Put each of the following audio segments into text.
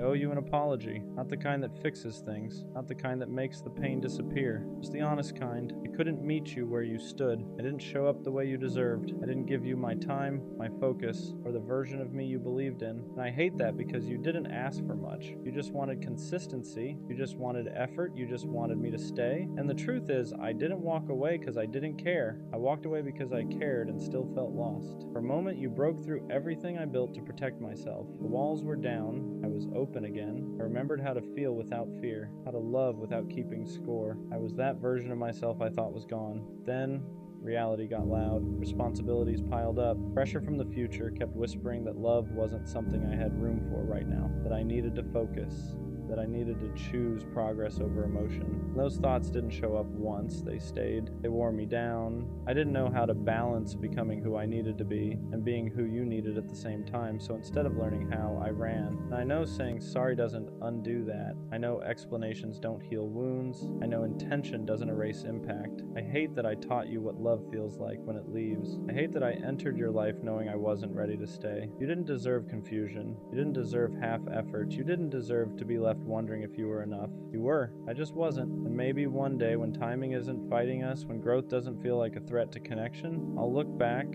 owe you an apology, not the kind that fixes things, not the kind that makes the pain disappear, just the honest kind. I couldn't meet you where you stood. I didn't show up the way you deserved. I didn't give you my time, my focus, or the version of me you believed in. And I hate that because you didn't ask for much. You just wanted consistency. You just wanted effort. You just wanted me to stay. And the truth is, I didn't walk away because I didn't care. I walked away because I cared and still felt lost. For a moment, you broke through everything I built to protect myself. The walls were down. I was open again. I remembered how to feel without fear, how to love without keeping score. I was that version of myself I thought was gone. Then, reality got loud. Responsibilities piled up. Pressure from the future kept whispering that love wasn't something I had room for right now, that I needed to focus, that I needed to choose progress over emotion. Those thoughts didn't show up once, they stayed. They wore me down. I didn't know how to balance becoming who I needed to be and being who you needed at the same time, so instead of learning how, I ran. And I know saying sorry doesn't undo that. I know explanations don't heal wounds. I know intention doesn't erase impact. I hate that I taught you what love feels like when it leaves. I hate that I entered your life knowing I wasn't ready to stay. You didn't deserve confusion. You didn't deserve half effort. You didn't deserve to be left wondering if you were enough. You were. I just wasn't. And maybe one day when timing isn't fighting us, when growth doesn't feel like a threat to connection, I'll look back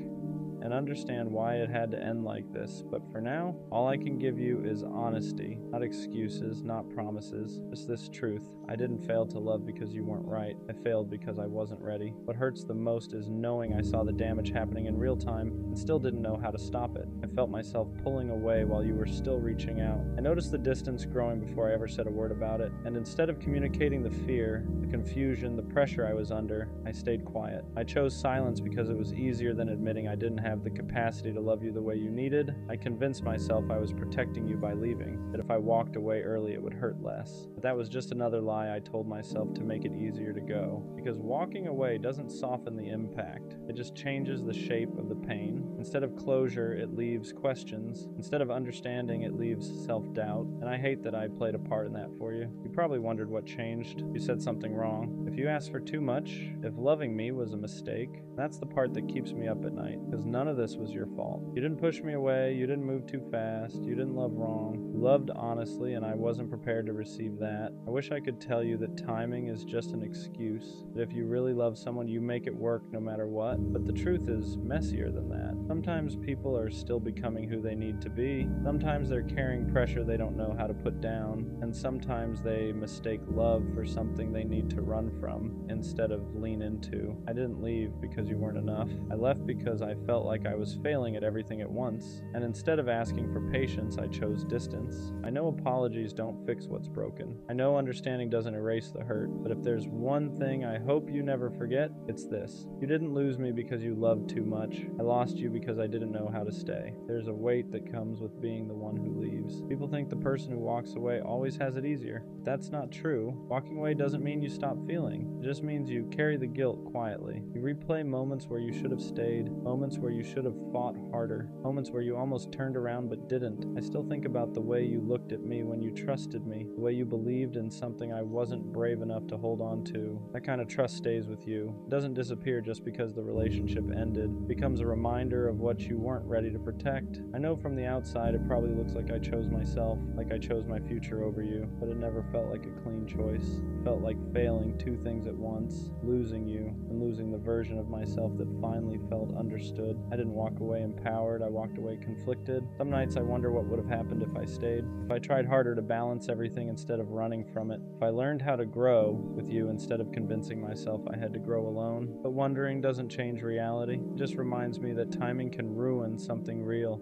and understand why it had to end like this. But for now, all I can give you is honesty, not excuses, not promises, just this truth. I didn't fail to love because you weren't right. I failed because I wasn't ready. What hurts the most is knowing I saw the damage happening in real time and still didn't know how to stop it. I felt myself pulling away while you were still reaching out. I noticed the distance growing before I ever said a word about it, and instead of communicating the fear, the confusion, the pressure I was under, I stayed quiet. I chose silence because it was easier than admitting I didn't have the capacity to love you the way you needed. I convinced myself I was protecting you by leaving, that if I walked away early it would hurt less. But that was just another lie I told myself to make it easier to go. Because walking away doesn't soften the impact, it just changes the shape of the pain. Instead of closure, it leaves questions. Instead of understanding, it leaves self-doubt. And I hate that I played a part in that for you. You probably wondered what changed. You said something wrong. If you asked for too much, if loving me was a mistake, that's the part that keeps me up at night. Because none of this was your fault. You didn't push me away, you didn't move too fast, you didn't love wrong. You loved honestly, and I wasn't prepared to receive that. I wish I could tell you that timing is just an excuse, that if you really love someone, you make it work no matter what. But the truth is messier than that. Sometimes people are still becoming who they need to be. Sometimes they're carrying pressure they don't know how to put down. And sometimes they mistake love for something they need to run from instead of lean into. I didn't leave because you weren't enough. I left because I felt like I was failing at everything at once. And instead of asking for patience, I chose distance. I know apologies don't fix what's broken. I know understanding doesn't erase the hurt. But if there's one thing I hope you never forget, it's this. You didn't lose me because you loved too much. I lost you because I didn't know how to stay. There's a weight that comes with being the one who leaves. People think the person who walks away always has it easier. But that's not true. Walking away doesn't mean you stop feeling. It just means you carry the guilt quietly. You replay moments where you should have stayed, moments where you should have fought harder, moments where you almost turned around but didn't. I still think about the way you looked at me when you trusted me, the way you believed in something I wasn't brave enough to hold on to. That kind of trust stays with you. It doesn't disappear just because the relationship ended. It becomes a reminder of what you weren't ready to protect. I know from the outside it probably looks like I chose myself, like I chose my future over you, but it never felt like a clean choice. It felt like failing two things at once, losing you and losing the version of myself that finally felt understood. I didn't walk away empowered, I walked away conflicted. Some nights I wonder what would have happened if I stayed, if I tried harder to balance everything instead of running from it, if I learned how to grow with you instead of convincing myself I had to grow alone. But wondering doesn't change reality. It just reminds me that timing can ruin something real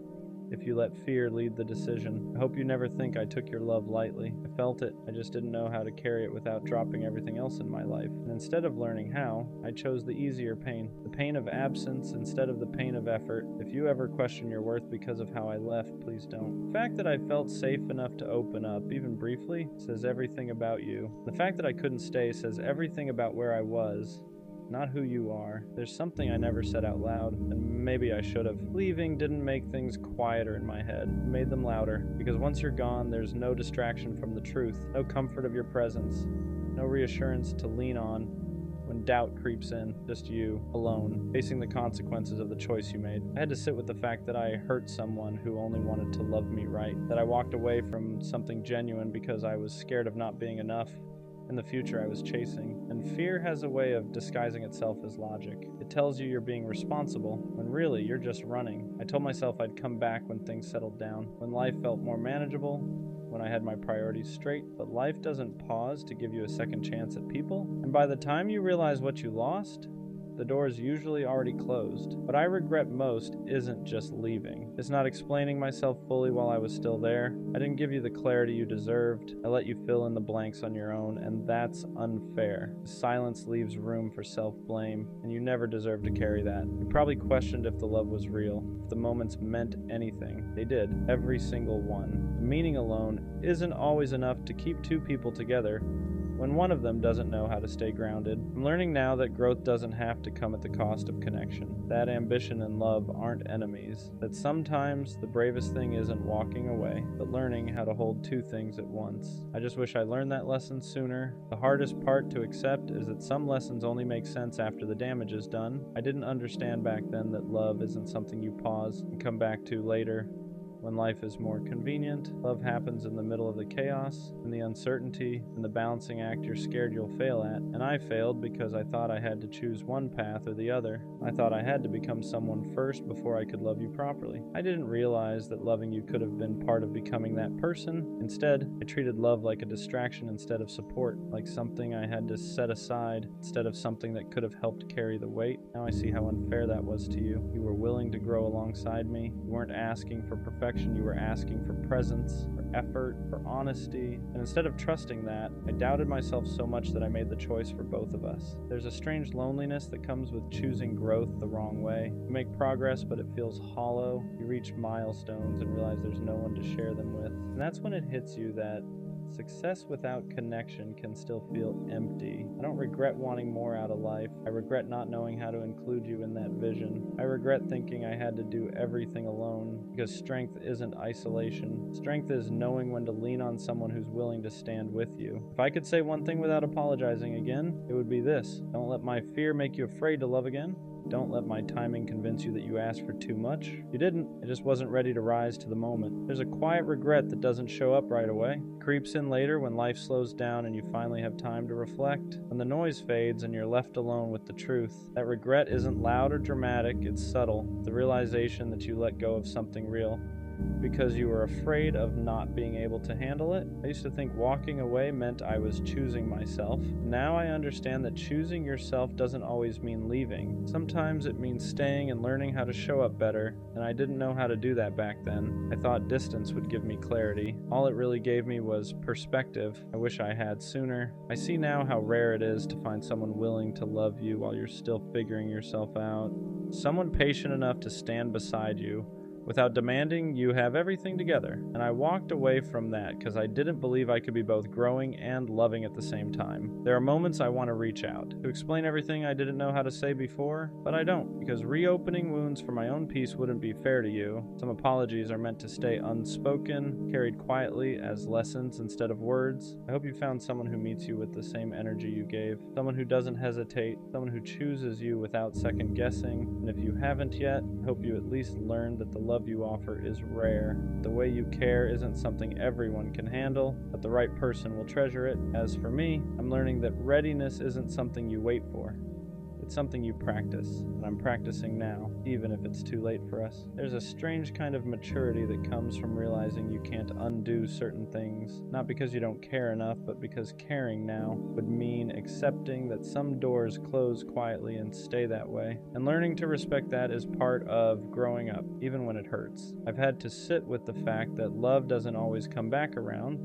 if you let fear lead the decision. I hope you never think I took your love lightly. I felt it, I just didn't know how to carry it without dropping everything else in my life. And instead of learning how, I chose the easier pain. The pain of absence instead of the pain of effort. If you ever question your worth because of how I left, please don't. The fact that I felt safe enough to open up, even briefly, says everything about you. The fact that I couldn't stay says everything about where I was, not who you are. There's something I never said out loud, and maybe I should have. Leaving didn't make things quieter in my head. It made them louder, because once you're gone, there's no distraction from the truth, no comfort of your presence, no reassurance to lean on when doubt creeps in, just you, alone, facing the consequences of the choice you made. I had to sit with the fact that I hurt someone who only wanted to love me right, that I walked away from something genuine because I was scared of not being enough in the future I was chasing. And fear has a way of disguising itself as logic. It tells you you're being responsible, when really you're just running. I told myself I'd come back when things settled down, when life felt more manageable, when I had my priorities straight, but life doesn't pause to give you a second chance at people. And by the time you realize what you lost, the door is usually already closed. What I regret most isn't just leaving. It's not explaining myself fully while I was still there. I didn't give you the clarity you deserved. I let you fill in the blanks on your own, and that's unfair. Silence leaves room for self-blame, and you never deserve to carry that. You probably questioned if the love was real, if the moments meant anything. They did, every single one. The meaning alone isn't always enough to keep two people together when one of them doesn't know how to stay grounded. I'm learning now that growth doesn't have to come at the cost of connection, that ambition and love aren't enemies, that sometimes the bravest thing isn't walking away, but learning how to hold two things at once. I just wish I learned that lesson sooner. The hardest part to accept is that some lessons only make sense after the damage is done. I didn't understand back then that love isn't something you pause and come back to later. When life is more convenient, love happens in the middle of the chaos and the uncertainty and the balancing act you're scared you'll fail at. And I failed because I thought I had to choose one path or the other. I thought I had to become someone first before I could love you properly. I didn't realize that loving you could have been part of becoming that person. Instead, I treated love like a distraction instead of support, like something I had to set aside instead of something that could have helped carry the weight. Now I see how unfair that was to you. You were willing to grow alongside me. You weren't asking for perfection. You were asking for presence, for effort, for honesty. And instead of trusting that, I doubted myself so much that I made the choice for both of us. There's a strange loneliness that comes with choosing growth the wrong way. You make progress, but it feels hollow. You reach milestones and realize there's no one to share them with. And that's when it hits you that success without connection can still feel empty. I don't regret wanting more out of life. I regret not knowing how to include you in that vision. I regret thinking I had to do everything alone, because strength isn't isolation. Strength is knowing when to lean on someone who's willing to stand with you. If I could say one thing without apologizing again, it would be this: don't let my fear make you afraid to love again. Don't let my timing convince you that you asked for too much. You didn't. I just wasn't ready to rise to the moment. There's a quiet regret that doesn't show up right away. It creeps in later when life slows down and you finally have time to reflect. When the noise fades and you're left alone with the truth. That regret isn't loud or dramatic, it's subtle. The realization that you let go of something real because you were afraid of not being able to handle it. I used to think walking away meant I was choosing myself. Now I understand that choosing yourself doesn't always mean leaving. Sometimes it means staying and learning how to show up better, and I didn't know how to do that back then. I thought distance would give me clarity. All it really gave me was perspective. I wish I had sooner. I see now how rare it is to find someone willing to love you while you're still figuring yourself out. Someone patient enough to stand beside you without demanding you have everything together. And I walked away from that because I didn't believe I could be both growing and loving at the same time. There are moments I want to reach out, to explain everything I didn't know how to say before, but I don't, because reopening wounds for my own peace wouldn't be fair to you. Some apologies are meant to stay unspoken, carried quietly as lessons instead of words. I hope you found someone who meets you with the same energy you gave, someone who doesn't hesitate, someone who chooses you without second guessing. And if you haven't yet, I hope you at least learned that the love you offer is rare. The way you care isn't something everyone can handle, but the right person will treasure it. As for me, I'm learning that readiness isn't something you wait for. It's something you practice, and I'm practicing now, even if it's too late for us. There's a strange kind of maturity that comes from realizing you can't undo certain things, not because you don't care enough, but because caring now would mean accepting that some doors close quietly and stay that way. And learning to respect that is part of growing up, even when it hurts. I've had to sit with the fact that love doesn't always come back around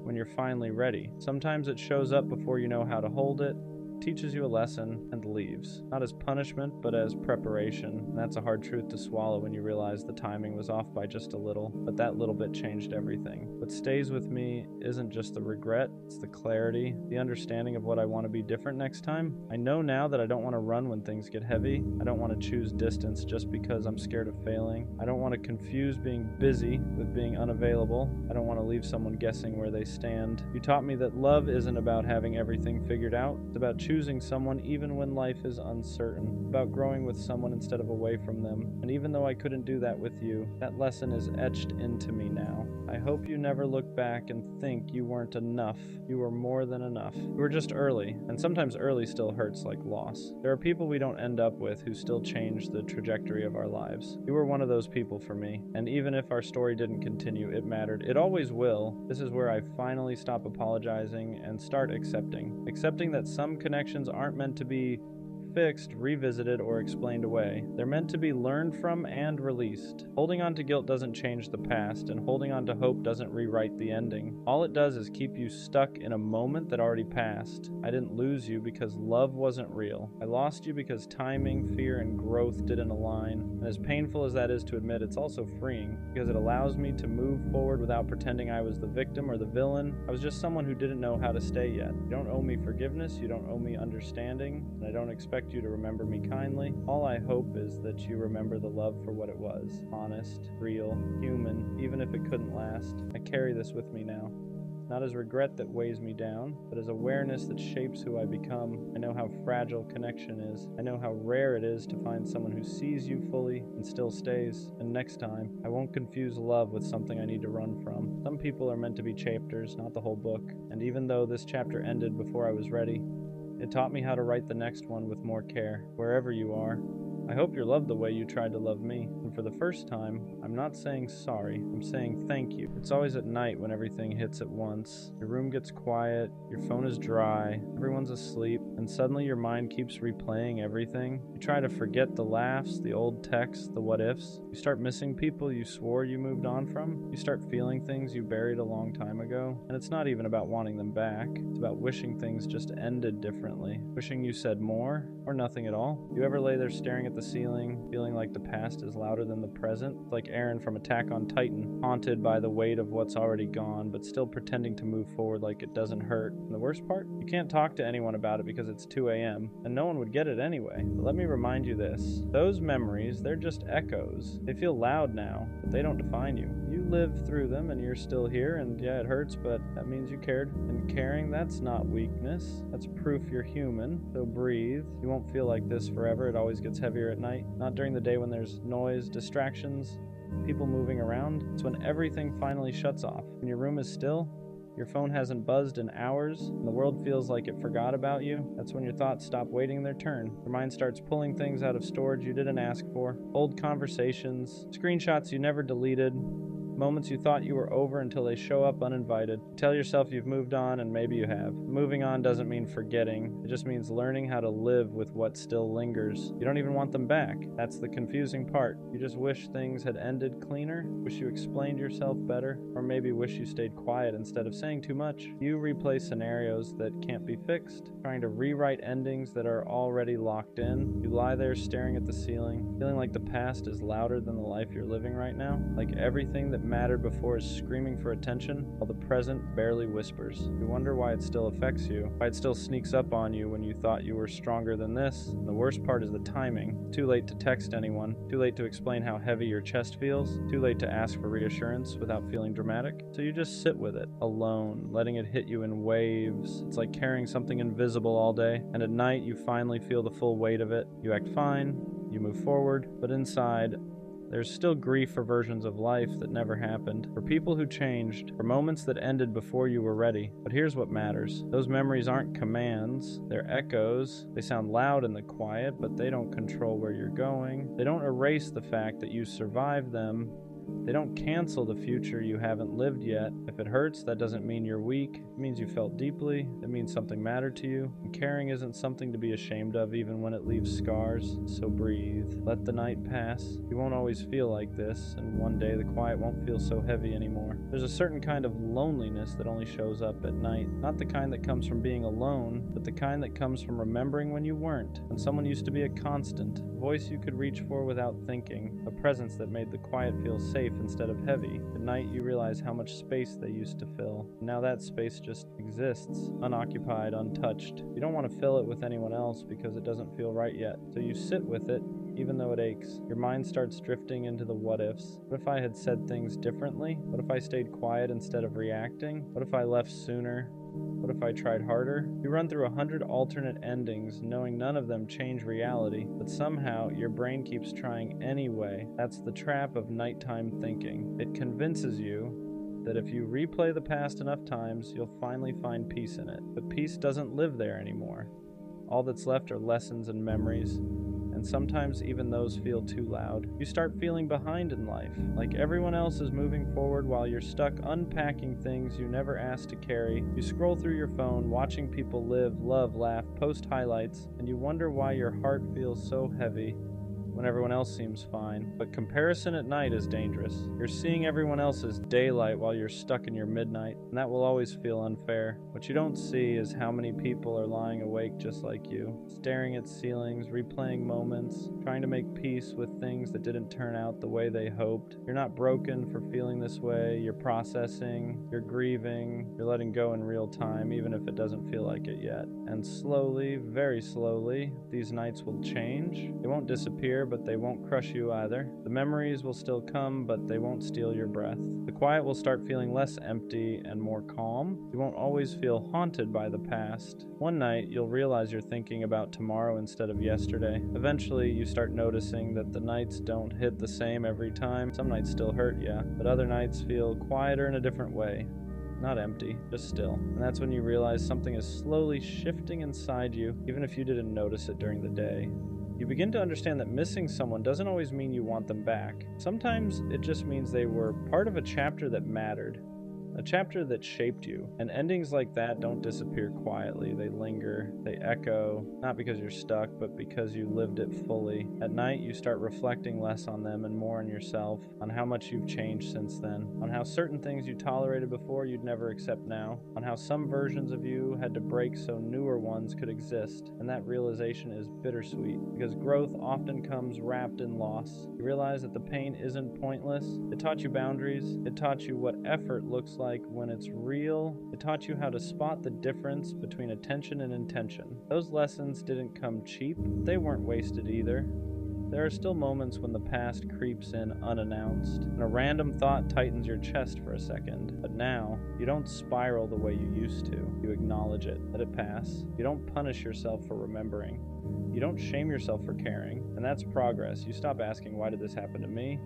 when you're finally ready. Sometimes it shows up before you know how to hold it, teaches you a lesson, and leaves. Not as punishment, but as preparation. And that's a hard truth to swallow when you realize the timing was off by just a little, but that little bit changed everything. What stays with me isn't just the regret, it's the clarity, the understanding of what I want to be different next time. I know now that I don't want to run when things get heavy. I don't want to choose distance just because I'm scared of failing. I don't want to confuse being busy with being unavailable. I don't want to leave someone guessing where they stand. You taught me that love isn't about having everything figured out. It's about choosing choosing someone even when life is uncertain, about growing with someone instead of away from them. And even though I couldn't do that with you, that lesson is etched into me now. I hope you never look back and think you weren't enough. You were more than enough. You were just early, and sometimes early still hurts like loss. There are people we don't end up with who still change the trajectory of our lives. You were one of those people for me, and even if our story didn't continue, it mattered. It always will. This is where I finally stop apologizing and start accepting. Accepting that some connections aren't meant to be fixed, revisited, or explained away. They're meant to be learned from and released. Holding on to guilt doesn't change the past, and holding on to hope doesn't rewrite the ending. All it does is keep you stuck in a moment that already passed. I didn't lose you because love wasn't real. I lost you because timing, fear, and growth didn't align. And as painful as that is to admit, it's also freeing, because it allows me to move forward without pretending I was the victim or the villain. I was just someone who didn't know how to stay yet. You don't owe me forgiveness, you don't owe me understanding, and I don't expect you to remember me kindly. All I hope is that you remember the love for what it was. Honest, real, human, even if it couldn't last. I carry this with me now. Not as regret that weighs me down, but as awareness that shapes who I become. I know how fragile connection is. I know how rare it is to find someone who sees you fully and still stays. And next time, I won't confuse love with something I need to run from. Some people are meant to be chapters, not the whole book. And even though this chapter ended before I was ready, it taught me how to write the next one with more care, wherever you are. I hope you're loved the way you tried to love me. And for the first time, I'm not saying sorry, I'm saying thank you. It's always at night when everything hits at once. Your room gets quiet, your phone is dry, everyone's asleep, and suddenly your mind keeps replaying everything. You try to forget the laughs, the old texts, the what ifs. You start missing people you swore you moved on from. You start feeling things you buried a long time ago. And it's not even about wanting them back. It's about wishing things just ended differently. Wishing you said more, or nothing at all. You ever lay there staring at the ceiling, feeling like the past is louder than the present? Like Aaron from Attack on Titan, haunted by the weight of what's already gone, but still pretending to move forward like it doesn't hurt. And the worst part? You can't talk to anyone about it because it's 2 a.m., and no one would get it anyway. But let me remind you this. Those memories, they're just echoes. They feel loud now, but they don't define you. You lived through them, and you're still here, and yeah, it hurts, but that means you cared. And caring, that's not weakness. That's proof you're human. So breathe. You won't feel like this forever. It always gets heavier at night. Not during the day when there's noise, distractions, people moving around. It's when everything finally shuts off. When your room is still, your phone hasn't buzzed in hours, and the world feels like it forgot about you. That's when your thoughts stop waiting their turn. Your mind starts pulling things out of storage you didn't ask for. Old conversations, screenshots you never deleted, moments you thought you were over until they show up uninvited. Tell yourself you've moved on, and maybe you have. Moving on doesn't mean forgetting. It just means learning how to live with what still lingers. You don't even want them back. That's the confusing part. You just wish things had ended cleaner, wish you explained yourself better, or maybe wish you stayed quiet instead of saying too much. You replay scenarios that can't be fixed, trying to rewrite endings that are already locked in. You lie there staring at the ceiling, feeling like the past is louder than the life you're living right now, like everything that mattered before is screaming for attention, while the present barely whispers. You wonder why it still affects you, why it still sneaks up on you when you thought you were stronger than this. And the worst part is the timing. Too late to text anyone, too late to explain how heavy your chest feels, too late to ask for reassurance without feeling dramatic. So you just sit with it, alone, letting it hit you in waves. It's like carrying something invisible all day, and at night you finally feel the full weight of it. You act fine, you move forward, but inside, there's still grief for versions of life that never happened, for people who changed, for moments that ended before you were ready. But here's what matters. Those memories aren't commands, they're echoes. They sound loud in the quiet, but they don't control where you're going. They don't erase the fact that you survived them. They don't cancel the future you haven't lived yet. If it hurts, that doesn't mean you're weak. It means you felt deeply. It means something mattered to you. And caring isn't something to be ashamed of even when it leaves scars. So breathe. Let the night pass. You won't always feel like this, and one day the quiet won't feel so heavy anymore. There's a certain kind of loneliness that only shows up at night. Not the kind that comes from being alone, but the kind that comes from remembering when you weren't. When someone used to be a constant, a voice you could reach for without thinking, a presence that made the quiet feel safe instead of heavy. At night, you realize how much space they used to fill. Now that space just exists, unoccupied, untouched. You don't want to fill it with anyone else because it doesn't feel right yet. So you sit with it, even though it aches. Your mind starts drifting into the what-ifs. What if I had said things differently? What if I stayed quiet instead of reacting? What if I left sooner? What if I tried harder? You run through 100 alternate endings, knowing none of them change reality, but somehow your brain keeps trying anyway. That's the trap of nighttime thinking. It convinces you that if you replay the past enough times, you'll finally find peace in it. But peace doesn't live there anymore. All that's left are lessons and memories, and sometimes even those feel too loud. You start feeling behind in life, like everyone else is moving forward while you're stuck unpacking things you never asked to carry. You scroll through your phone, watching people live, love, laugh, post highlights, and you wonder why your heart feels so heavy when everyone else seems fine. But comparison at night is dangerous. You're seeing everyone else's daylight while you're stuck in your midnight, and that will always feel unfair. What you don't see is how many people are lying awake just like you, staring at ceilings, replaying moments, trying to make peace with things that didn't turn out the way they hoped. You're not broken for feeling this way. You're processing, you're grieving, you're letting go in real time, even if it doesn't feel like it yet. And slowly, very slowly, these nights will change. They won't disappear, but they won't crush you either. The memories will still come, but they won't steal your breath. The quiet will start feeling less empty and more calm. You won't always feel haunted by the past. One night, you'll realize you're thinking about tomorrow instead of yesterday. Eventually, you start noticing that the nights don't hit the same every time. Some nights still hurt, yeah, but other nights feel quieter in a different way. Not empty, just still. And that's when you realize something is slowly shifting inside you, even if you didn't notice it during the day. You begin to understand that missing someone doesn't always mean you want them back. Sometimes it just means they were part of a chapter that mattered. A chapter that shaped you. And endings like that don't disappear quietly. They linger, they echo, not because you're stuck, but because you lived it fully. At night, you start reflecting less on them and more on yourself, on how much you've changed since then, on how certain things you tolerated before you'd never accept now, on how some versions of you had to break so newer ones could exist. And that realization is bittersweet, because growth often comes wrapped in loss. You realize that the pain isn't pointless. It taught you boundaries. It taught you what effort looks like when it's real. It taught you how to spot the difference between attention and intention. Those lessons didn't come cheap. They weren't wasted either. There are still moments when the past creeps in unannounced, and a random thought tightens your chest for a second. But now, you don't spiral the way you used to. You acknowledge it, let it pass. You don't punish yourself for remembering. You don't shame yourself for caring, and that's progress. You stop asking, why did this happen to me?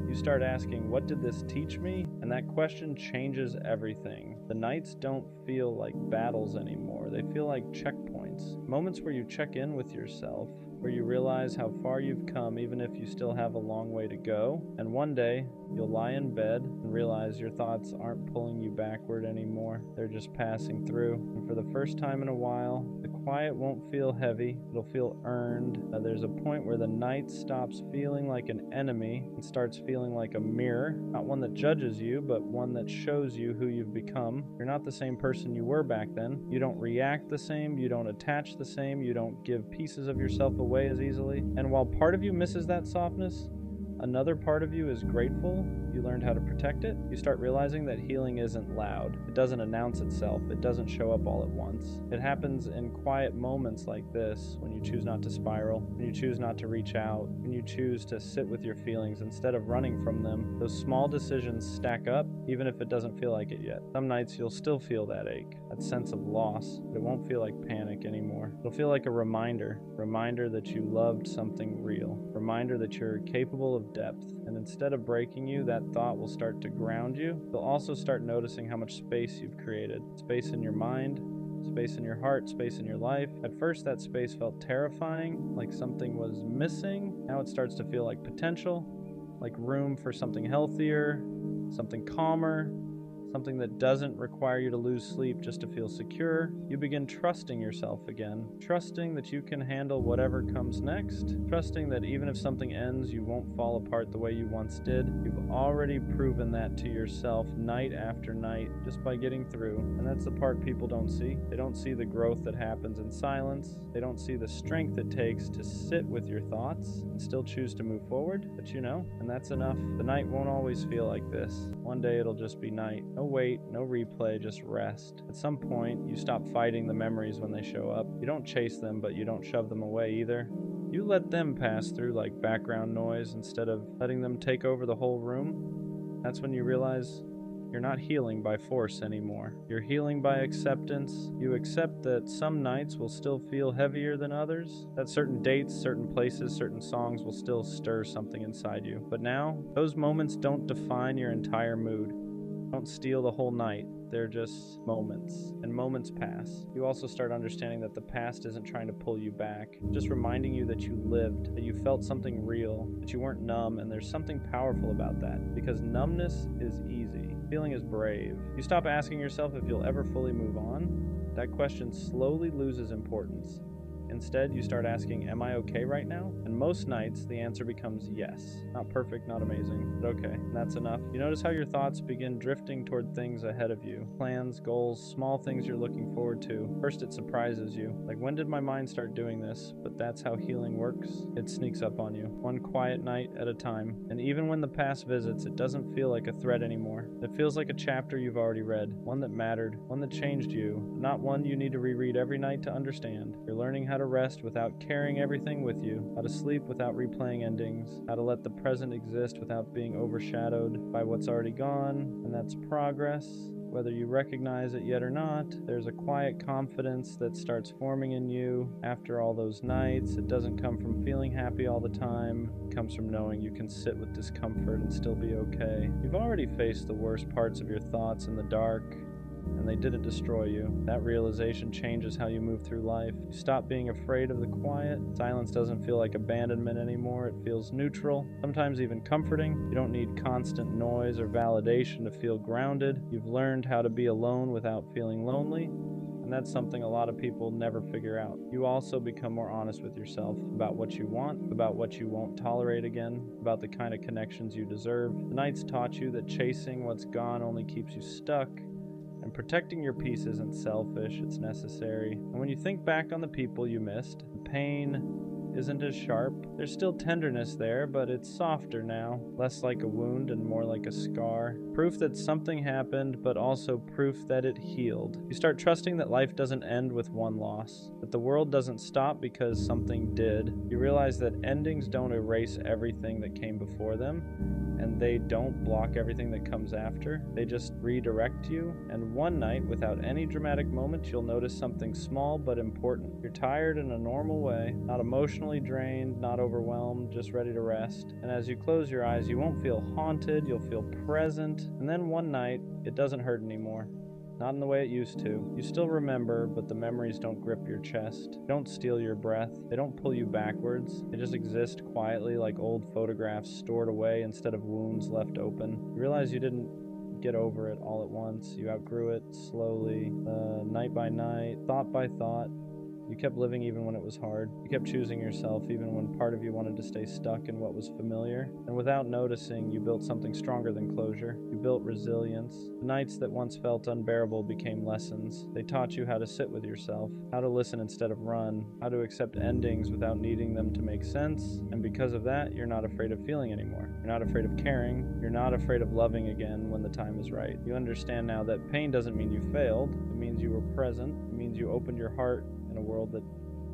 You start asking, what did this teach me? And that question changes everything. The nights don't feel like battles anymore. They feel like checkpoints. Moments where you check in with yourself, where you realize how far you've come even if you still have a long way to go. And one day, you'll lie in bed and realize your thoughts aren't pulling you backward anymore. They're just passing through. And for the first time in a while, the quiet won't feel heavy. It'll feel earned. There's a point where the night stops feeling like an enemy and starts feeling like a mirror. Not one that judges you, but one that shows you who you've become. You're not the same person you were back then. You don't react the same. You don't attach the same. You don't give pieces of yourself away as easily. And while part of you misses that softness, another part of you is grateful you learned how to protect it. You start realizing that healing isn't loud. It doesn't announce itself. It doesn't show up all at once. It happens in quiet moments like this, when you choose not to spiral, when you choose not to reach out, when you choose to sit with your feelings instead of running from them. Those small decisions stack up, even if it doesn't feel like it yet. Some nights you'll still feel that ache, that sense of loss, but it won't feel like panic anymore. It'll feel like a reminder that you loved something real, reminder that you're capable of depth. And instead of breaking you, that thought will start to ground you. You'll also start noticing how much space you've created. Space in your mind, space in your heart, space in your life. At first, that space felt terrifying, like something was missing. Now it starts to feel like potential, like room for something healthier, something calmer, something that doesn't require you to lose sleep just to feel secure. You begin trusting yourself again, trusting that you can handle whatever comes next, trusting that even if something ends, you won't fall apart the way you once did. You've already proven that to yourself night after night just by getting through. And that's the part people don't see. They don't see the growth that happens in silence. They don't see the strength it takes to sit with your thoughts and still choose to move forward. But you know, and that's enough. The night won't always feel like this. One day it'll just be night. No wait, no replay, just rest. At some point, you stop fighting the memories when they show up. You don't chase them, but you don't shove them away either. You let them pass through like background noise instead of letting them take over the whole room. That's when you realize you're not healing by force anymore. You're healing by acceptance. You accept that some nights will still feel heavier than others, that certain dates, certain places, certain songs will still stir something inside you. But now, those moments don't define your entire mood. Don't steal the whole night. They're just moments, and moments pass. You also start understanding that the past isn't trying to pull you back, just reminding you that you lived, that you felt something real, that you weren't numb, and there's something powerful about that, because numbness is easy. Feeling is brave. You stop asking yourself if you'll ever fully move on. That question slowly loses importance. Instead, you start asking, am I okay right now? And most nights, the answer becomes yes. Not perfect, not amazing, but okay. And that's enough. You notice how your thoughts begin drifting toward things ahead of you. Plans, goals, small things you're looking forward to. First, it surprises you. Like, when did my mind start doing this? But that's how healing works. It sneaks up on you, one quiet night at a time. And even when the past visits, it doesn't feel like a threat anymore. It feels like a chapter you've already read. One that mattered. One that changed you. Not one you need to reread every night to understand. You're learning how to rest without carrying everything with you, how to sleep without replaying endings, how to let the present exist without being overshadowed by what's already gone, and that's progress. Whether you recognize it yet or not, there's a quiet confidence that starts forming in you after all those nights. It doesn't come from feeling happy all the time. It comes from knowing you can sit with discomfort and still be okay. You've already faced the worst parts of your thoughts in the dark, and they didn't destroy you. That realization changes how you move through life. You stop being afraid of the quiet. Silence doesn't feel like abandonment anymore. It feels neutral, sometimes even comforting. You don't need constant noise or validation to feel grounded. You've learned how to be alone without feeling lonely, and that's something a lot of people never figure out. You also become more honest with yourself about what you want, about what you won't tolerate again, about the kind of connections you deserve. The nights taught you that chasing what's gone only keeps you stuck, and protecting your peace isn't selfish, it's necessary. And when you think back on the people you missed, the pain isn't as sharp. There's still tenderness there, but it's softer now, less like a wound and more like a scar. Proof that something happened, but also proof that it healed. You start trusting that life doesn't end with one loss, that the world doesn't stop because something did. You realize that endings don't erase everything that came before them, and they don't block everything that comes after. They just redirect you, and one night, without any dramatic moment, you'll notice something small but important. You're tired in a normal way, not emotionally drained, not overwhelmed, just ready to rest. And as you close your eyes, you won't feel haunted, you'll feel present. And then one night, it doesn't hurt anymore. Not in the way it used to. You still remember, but the memories don't grip your chest. They don't steal your breath. They don't pull you backwards. They just exist quietly like old photographs stored away instead of wounds left open. You realize you didn't get over it all at once. You outgrew it slowly, night by night, thought by thought. You kept living even when it was hard. You kept choosing yourself even when part of you wanted to stay stuck in what was familiar. And without noticing, you built something stronger than closure. You built resilience. The nights that once felt unbearable became lessons. They taught you how to sit with yourself, how to listen instead of run, how to accept endings without needing them to make sense. And because of that, you're not afraid of feeling anymore. You're not afraid of caring. You're not afraid of loving again when the time is right. You understand now that pain doesn't mean you failed. It means you were present. It means you opened your heart in a world that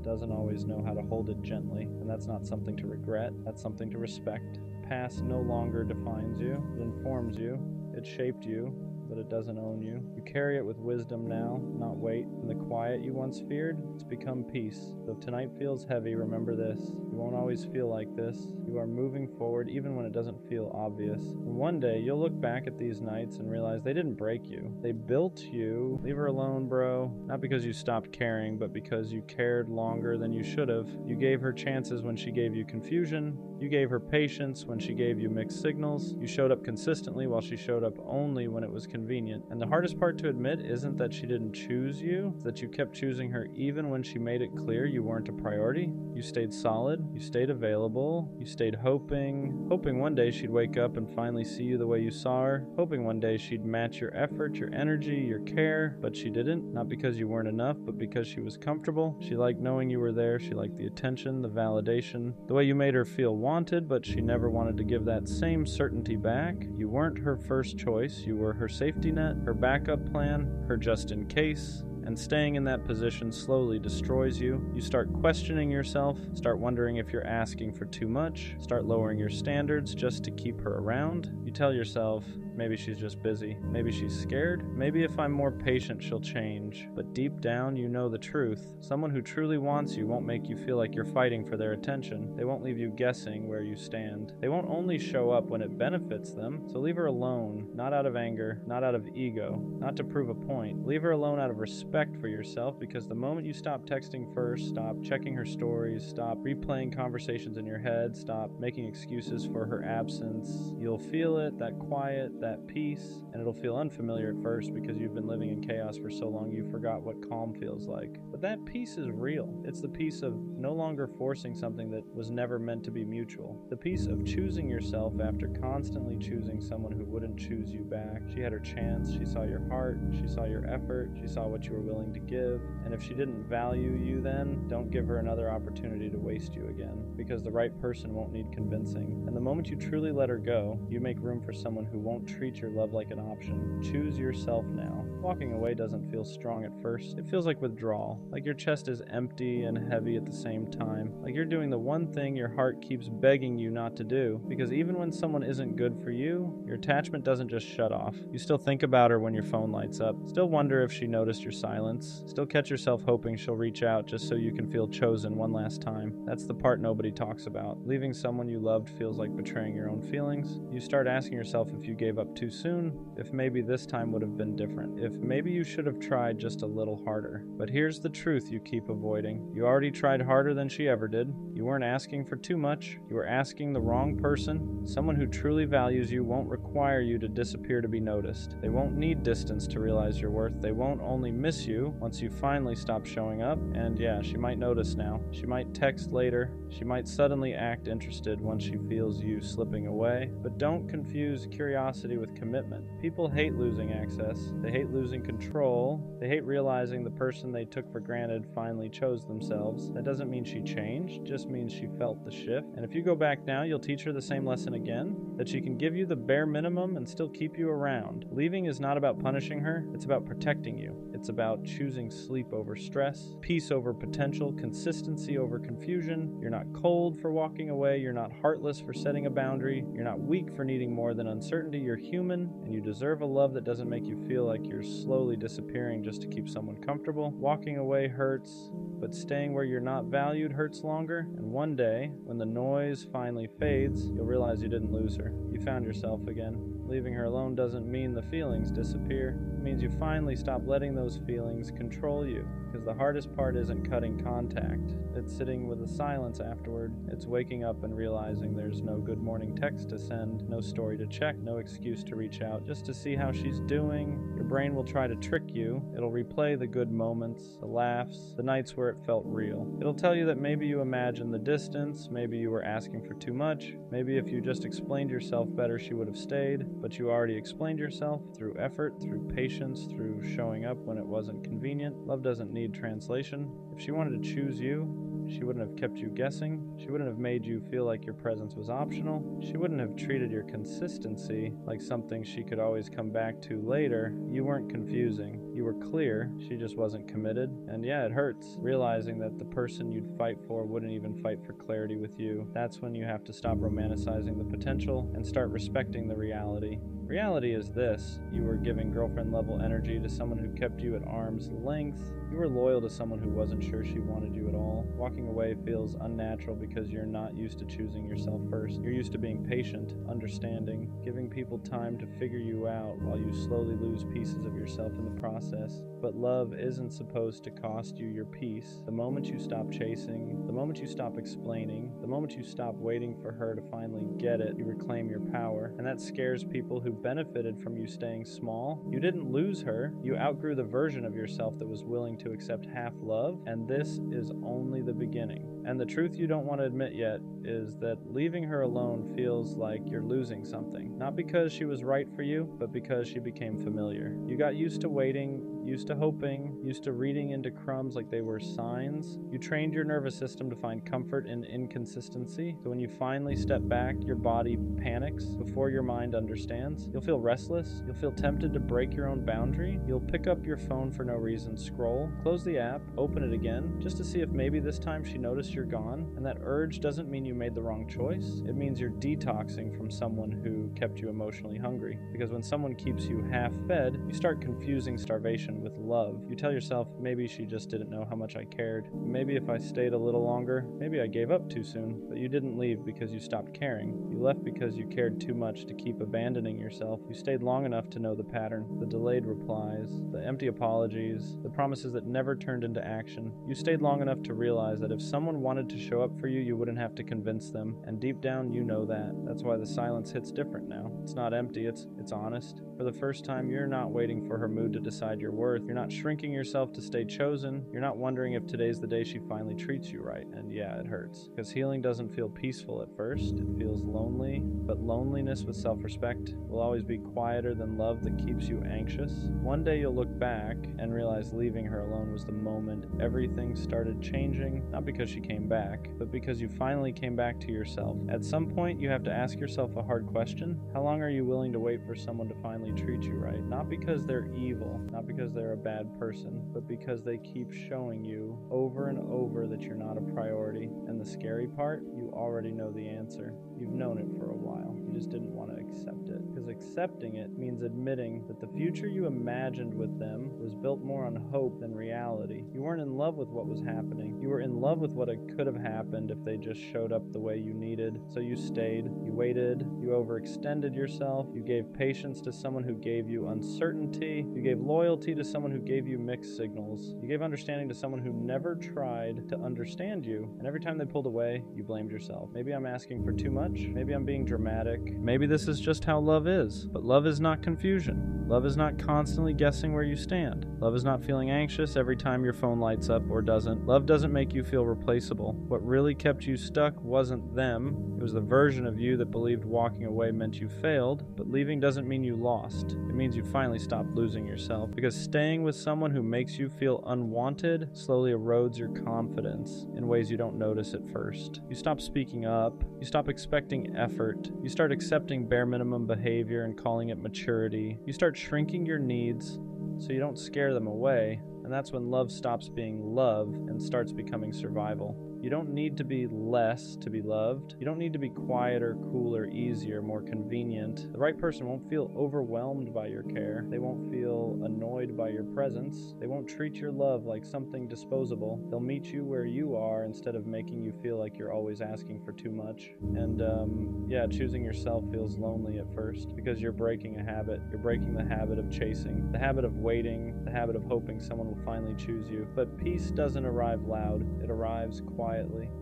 doesn't always know how to hold it gently, and that's not something to regret, that's something to respect. Past no longer defines you, it informs you, it shaped you, but it doesn't own you. You carry it with wisdom now, not weight. And the quiet you once feared, it's become peace. So if tonight feels heavy, remember this. You won't always feel like this. You are moving forward even when it doesn't feel obvious. And one day, you'll look back at these nights and realize they didn't break you. They built you. Leave her alone, bro. Not because you stopped caring, but because you cared longer than you should have. You gave her chances when she gave you confusion. You gave her patience when she gave you mixed signals. You showed up consistently while she showed up only when it was convenient. And the hardest part to admit isn't that she didn't choose you, it's that you kept choosing her even when she made it clear you weren't a priority. You stayed solid, you stayed available, you stayed hoping one day she'd wake up and finally see you the way you saw her, hoping one day she'd match your effort, your energy, your care, but she didn't, not because you weren't enough, but because she was comfortable. She liked knowing you were there, she liked the attention, the validation, the way you made her feel wanted, but she never wanted to give that same certainty back. You weren't her first choice, you were her safety net, her backup plan, her just in case. and staying in that position slowly destroys you. You start questioning yourself, start wondering if you're asking for too much, start lowering your standards just to keep her around. You tell yourself, maybe she's just busy, maybe she's scared, maybe if I'm more patient she'll change. But deep down you know the truth. Someone who truly wants you won't make you feel like you're fighting for their attention. They won't leave you guessing where you stand. They won't only show up when it benefits them, so leave her alone, not out of anger, not out of ego, not to prove a point. Leave her alone out of respect for yourself, because the moment you stop texting first, stop checking her stories, stop replaying conversations in your head, stop making excuses for her absence, you'll feel it, that quiet, that peace, and it'll feel unfamiliar at first because you've been living in chaos for so long you forgot what calm feels like. But that peace is real. It's the peace of no longer forcing something that was never meant to be mutual. The peace of choosing yourself after constantly choosing someone who wouldn't choose you back. She had her chance, she saw your heart, she saw your effort, she saw what you were willing to give, and if she didn't value you then, don't give her another opportunity to waste you again, because the right person won't need convincing. And the moment you truly let her go, you make room for someone who won't treat your love like an option. Choose yourself now. Walking away doesn't feel strong at first. It feels like withdrawal, like your chest is empty and heavy at the same time, like you're doing the one thing your heart keeps begging you not to do, because even when someone isn't good for you, your attachment doesn't just shut off. You still think about her when your phone lights up, still wonder if she noticed your silence, still catch yourself hoping she'll reach out just so you can feel chosen one last time. That's the part nobody talks about. Leaving someone you loved feels like betraying your own feelings. You start asking yourself if you gave up too soon, if maybe this time would have been different, if maybe you should have tried just a little harder. But here's the truth you keep avoiding. You already tried harder than she ever did. You weren't asking for too much. You were asking the wrong person. Someone who truly values you won't require you to disappear to be noticed. They won't need distance to realize your worth. They won't only miss you once you finally stop showing up. And yeah, she might notice now. She might text later. She might suddenly act interested once she feels you slipping away. But don't confuse curiosity with commitment. People hate losing access. They hate losing control. They hate realizing the person they took for granted finally chose themselves. That doesn't mean she changed, just means she felt the shift. And if you go back now, you'll teach her the same lesson again, that she can give you the bare minimum and still keep you around. Leaving is not about punishing her, it's about protecting you. It's about choosing sleep over stress, peace over potential, consistency over confusion. You're not cold for walking away, you're not heartless for setting a boundary, you're not weak for needing more than uncertainty, you're human, and you deserve a love that doesn't make you feel like you're slowly disappearing just to keep someone comfortable. Walking away hurts, but staying where you're not valued hurts longer, and one day, when the noise finally fades, you'll realize you didn't lose her. You found yourself again. Leaving her alone doesn't mean the feelings disappear. It means you finally stop letting those feelings control you. Because the hardest part isn't cutting contact. It's sitting with the silence afterward. It's waking up and realizing there's no good morning text to send, no story to check, no excuse to reach out, just to see how she's doing. Your brain will try to trick you. It'll replay the good moments, the laughs, the nights where it felt real. It'll tell you that maybe you imagined the distance, maybe you were asking for too much, maybe if you just explained yourself better she would have stayed, but you already explained yourself through effort, through patience, through showing up when it wasn't convenient. Love doesn't need translation. If she wanted to choose you, she wouldn't have kept you guessing. She wouldn't have made you feel like your presence was optional. She wouldn't have treated your consistency like something she could always come back to later. You weren't confusing. You were clear. She just wasn't committed. And yeah, it hurts realizing that the person you'd fight for wouldn't even fight for clarity with you. That's when you have to stop romanticizing the potential and start respecting the reality. Reality is this: you were giving girlfriend level energy to someone who kept you at arm's length. You were loyal to someone who wasn't sure she wanted you at all. Walking away feels unnatural because you're not used to choosing yourself first. You're used to being patient, understanding, giving people time to figure you out while you slowly lose pieces of yourself in the process. But love isn't supposed to cost you your peace. The moment you stop chasing, the moment you stop explaining, the moment you stop waiting for her to finally get it, you reclaim your power. And that scares people who benefited from you staying small. You didn't lose her. You outgrew the version of yourself that was willing to accept half love, and this is only the beginning. And the truth you don't want to admit yet is that leaving her alone feels like you're losing something. Not because she was right for you, but because she became familiar. You got used to waiting, used to hoping, used to reading into crumbs like they were signs. You trained your nervous system to find comfort in inconsistency, so when you finally step back, your body panics before your mind understands. You'll feel restless, you'll feel tempted to break your own boundary, you'll pick up your phone for no reason, scroll, close the app, open it again, just to see if maybe this time she noticed you're gone. And that urge doesn't mean you made the wrong choice, it means you're detoxing from someone who kept you emotionally hungry. Because when someone keeps you half-fed, you start confusing starvation with love. You tell yourself, maybe she just didn't know how much I cared. Maybe if I stayed a little longer, maybe I gave up too soon. But you didn't leave because you stopped caring. You left because you cared too much to keep abandoning yourself. You stayed long enough to know the pattern, the delayed replies, the empty apologies, the promises that never turned into action. You stayed long enough to realize that if someone wanted to show up for you, you wouldn't have to convince them. And deep down, you know that. That's why the silence hits different now. It's not empty, it's honest. For the first time, you're not waiting for her mood to decide your worth. You're not shrinking yourself to stay chosen. You're not wondering if today's the day she finally treats you right. And yeah, it hurts. Because healing doesn't feel peaceful at first. It feels lonely. But loneliness with self-respect will always be quieter than love that keeps you anxious. One day you'll look back and realize leaving her alone was the moment everything started changing. Not because she came back, but because you finally came back to yourself. At some point, you have to ask yourself a hard question. How long are you willing to wait for someone to finally treat you right? Not because they're evil, not because they're a bad person, but because they keep showing you over and over that you're not a priority. And the scary part, you already know the answer. You've known it for a while. You just didn't want to accept it. Because accepting it means admitting that the future you imagined with them was built more on hope than reality. You weren't in love with what was happening. You were in love with what could have happened if they just showed up the way you needed. So you stayed, you waited, you overextended yourself, you gave patience to someone who gave you uncertainty, you gave loyalty to someone who gave you mixed signals, you gave understanding to someone who never tried to understand you, and every time they pulled away, you blamed yourself. Maybe I'm asking for too much, maybe I'm being dramatic, maybe this is just how love is, but love is not confusion. Love is not constantly guessing where you stand. Love is not feeling anxious every time your phone lights up or doesn't. Love doesn't make you feel replaceable. What really kept you stuck wasn't them, it was the version of you that believed walking away meant you failed, but leaving doesn't mean you lost. It means you finally stopped losing yourself, because staying with someone who makes you feel unwanted slowly erodes your confidence in ways you don't notice at first. You stop speaking up, you stop expecting effort, you start accepting bare minimum behavior and calling it maturity, you start shrinking your needs so you don't scare them away, and that's when love stops being love and starts becoming survival. You don't need to be less to be loved. You don't need to be quieter, cooler, easier, more convenient. The right person won't feel overwhelmed by your care. They won't feel annoyed by your presence. They won't treat your love like something disposable. They'll meet you where you are instead of making you feel like you're always asking for too much. And yeah, choosing yourself feels lonely at first because you're breaking a habit. You're breaking the habit of chasing, the habit of waiting, the habit of hoping someone will finally choose you. But peace doesn't arrive loud. It arrives quietly.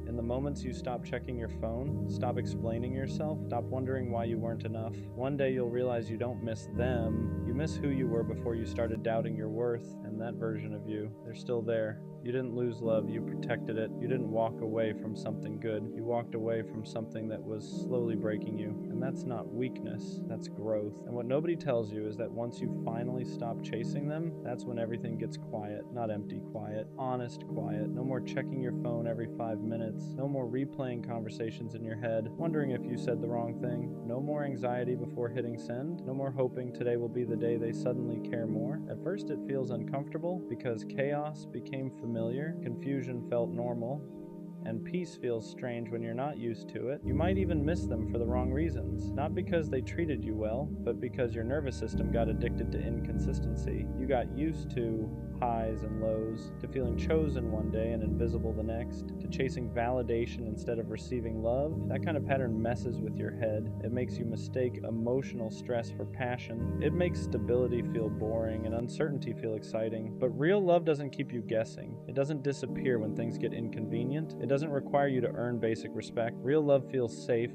In the moments you stop checking your phone, stop explaining yourself, stop wondering why you weren't enough, one day you'll realize you don't miss them, you miss who you were before you started doubting your worth, and that version of you, they're still there. You didn't lose love, you protected it. You didn't walk away from something good. You walked away from something that was slowly breaking you. And that's not weakness, that's growth. And what nobody tells you is that once you finally stop chasing them, that's when everything gets quiet. Not empty quiet, honest quiet. No more checking your phone every 5 minutes. No more replaying conversations in your head, wondering if you said the wrong thing. No more anxiety before hitting send. No more hoping today will be the day they suddenly care more. At first it feels uncomfortable because chaos became familiar, confusion felt normal, and peace feels strange when you're not used to it. You might even miss them for the wrong reasons. Not because they treated you well, but because your nervous system got addicted to inconsistency. You got used to highs and lows, to feeling chosen one day and invisible the next, to chasing validation instead of receiving love. That kind of pattern messes with your head. It makes you mistake emotional stress for passion. It makes stability feel boring and uncertainty feel exciting. But real love doesn't keep you guessing. It doesn't disappear when things get inconvenient. It doesn't require you to earn basic respect. Real love feels safe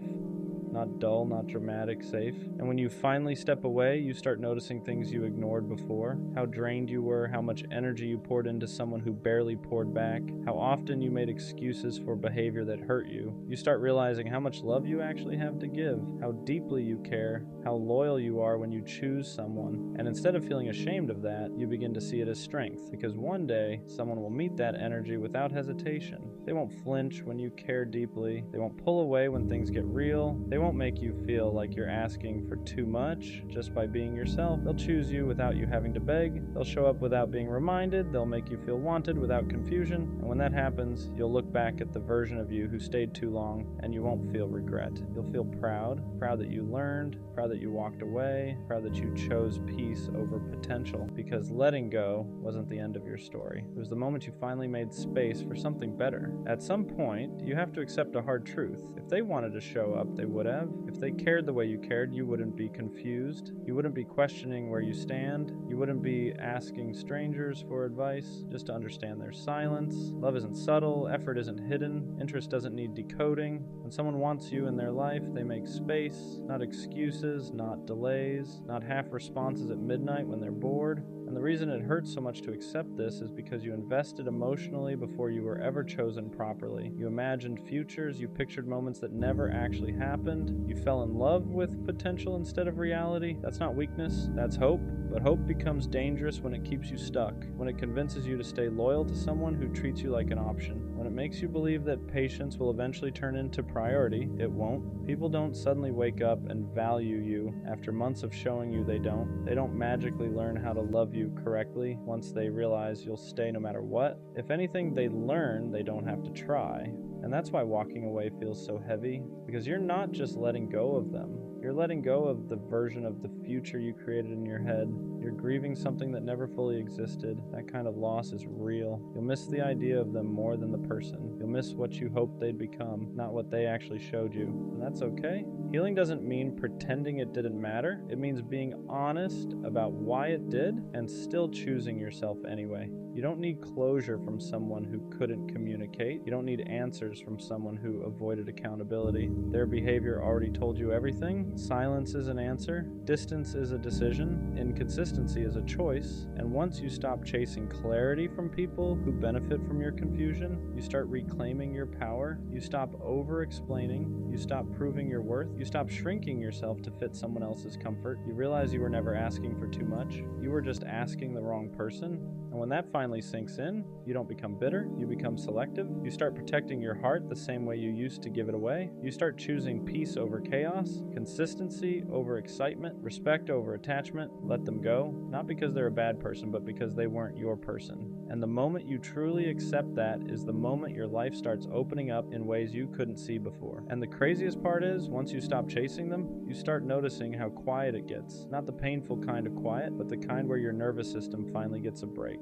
not dull, not dramatic, safe. And when you finally step away, you start noticing things you ignored before, how drained you were, how much energy you poured into someone who barely poured back, how often you made excuses for behavior that hurt you. You start realizing how much love you actually have to give, how deeply you care, how loyal you are when you choose someone. And instead of feeling ashamed of that, you begin to see it as strength, because one day someone will meet that energy without hesitation. They won't flinch when you care deeply. They won't pull away when things get real. They won't make you feel like you're asking for too much just by being yourself. They'll choose you without you having to beg. They'll show up without being reminded. They'll make you feel wanted without confusion. And when that happens, you'll look back at the version of you who stayed too long, and you won't feel regret. You'll feel proud that you learned, proud that you walked away, proud that you chose peace over potential, because letting go wasn't the end of your story. It was the moment you finally made space for something better. At some point, you have to accept a hard truth. If they wanted to show up, they would have. If they cared the way you cared, you wouldn't be confused. You wouldn't be questioning where you stand. You wouldn't be asking strangers for advice just to understand their silence. Love isn't subtle, effort isn't hidden, interest doesn't need decoding. When someone wants you in their life, they make space, not excuses, not delays, not half responses at midnight when they're bored. And the reason it hurts so much to accept this is because you invested emotionally before you were ever chosen properly. You imagined futures, you pictured moments that never actually happened. You fell in love with potential instead of reality. That's not weakness, that's hope. But hope becomes dangerous when it keeps you stuck, when it convinces you to stay loyal to someone who treats you like an option, when it makes you believe that patience will eventually turn into priority. It won't. People don't suddenly wake up and value you after months of showing you they don't. They don't magically learn how to love you correctly once they realize you'll stay no matter what. If anything, they learn they don't have to try. And that's why walking away feels so heavy, because you're not just letting go of them. You're letting go of the version of the future you created in your head. You're grieving something that never fully existed. That kind of loss is real. You'll miss the idea of them more than the person. You'll miss what you hoped they'd become, not what they actually showed you. And that's okay. Healing doesn't mean pretending it didn't matter. It means being honest about why it did and still choosing yourself anyway. You don't need closure from someone who couldn't communicate. You don't need answers from someone who avoided accountability. Their behavior already told you everything. Silence is an answer. Distance is a decision. Inconsistency is a choice. And once you stop chasing clarity from people who benefit from your confusion, you start reclaiming your power. You stop over-explaining. You stop proving your worth. You stop shrinking yourself to fit someone else's comfort. You realize you were never asking for too much. You were just asking the wrong person. And when that finally sinks in, you don't become bitter, you become selective. You start protecting your heart the same way you used to give it away. You start choosing peace over chaos, consistency over excitement, respect over attachment. Let them go, not because they're a bad person, but because they weren't your person. And the moment you truly accept that is the moment your life starts opening up in ways you couldn't see before. And the craziest part is, once you stop chasing them, you start noticing how quiet it gets. Not the painful kind of quiet, but the kind where your nervous system finally gets a break.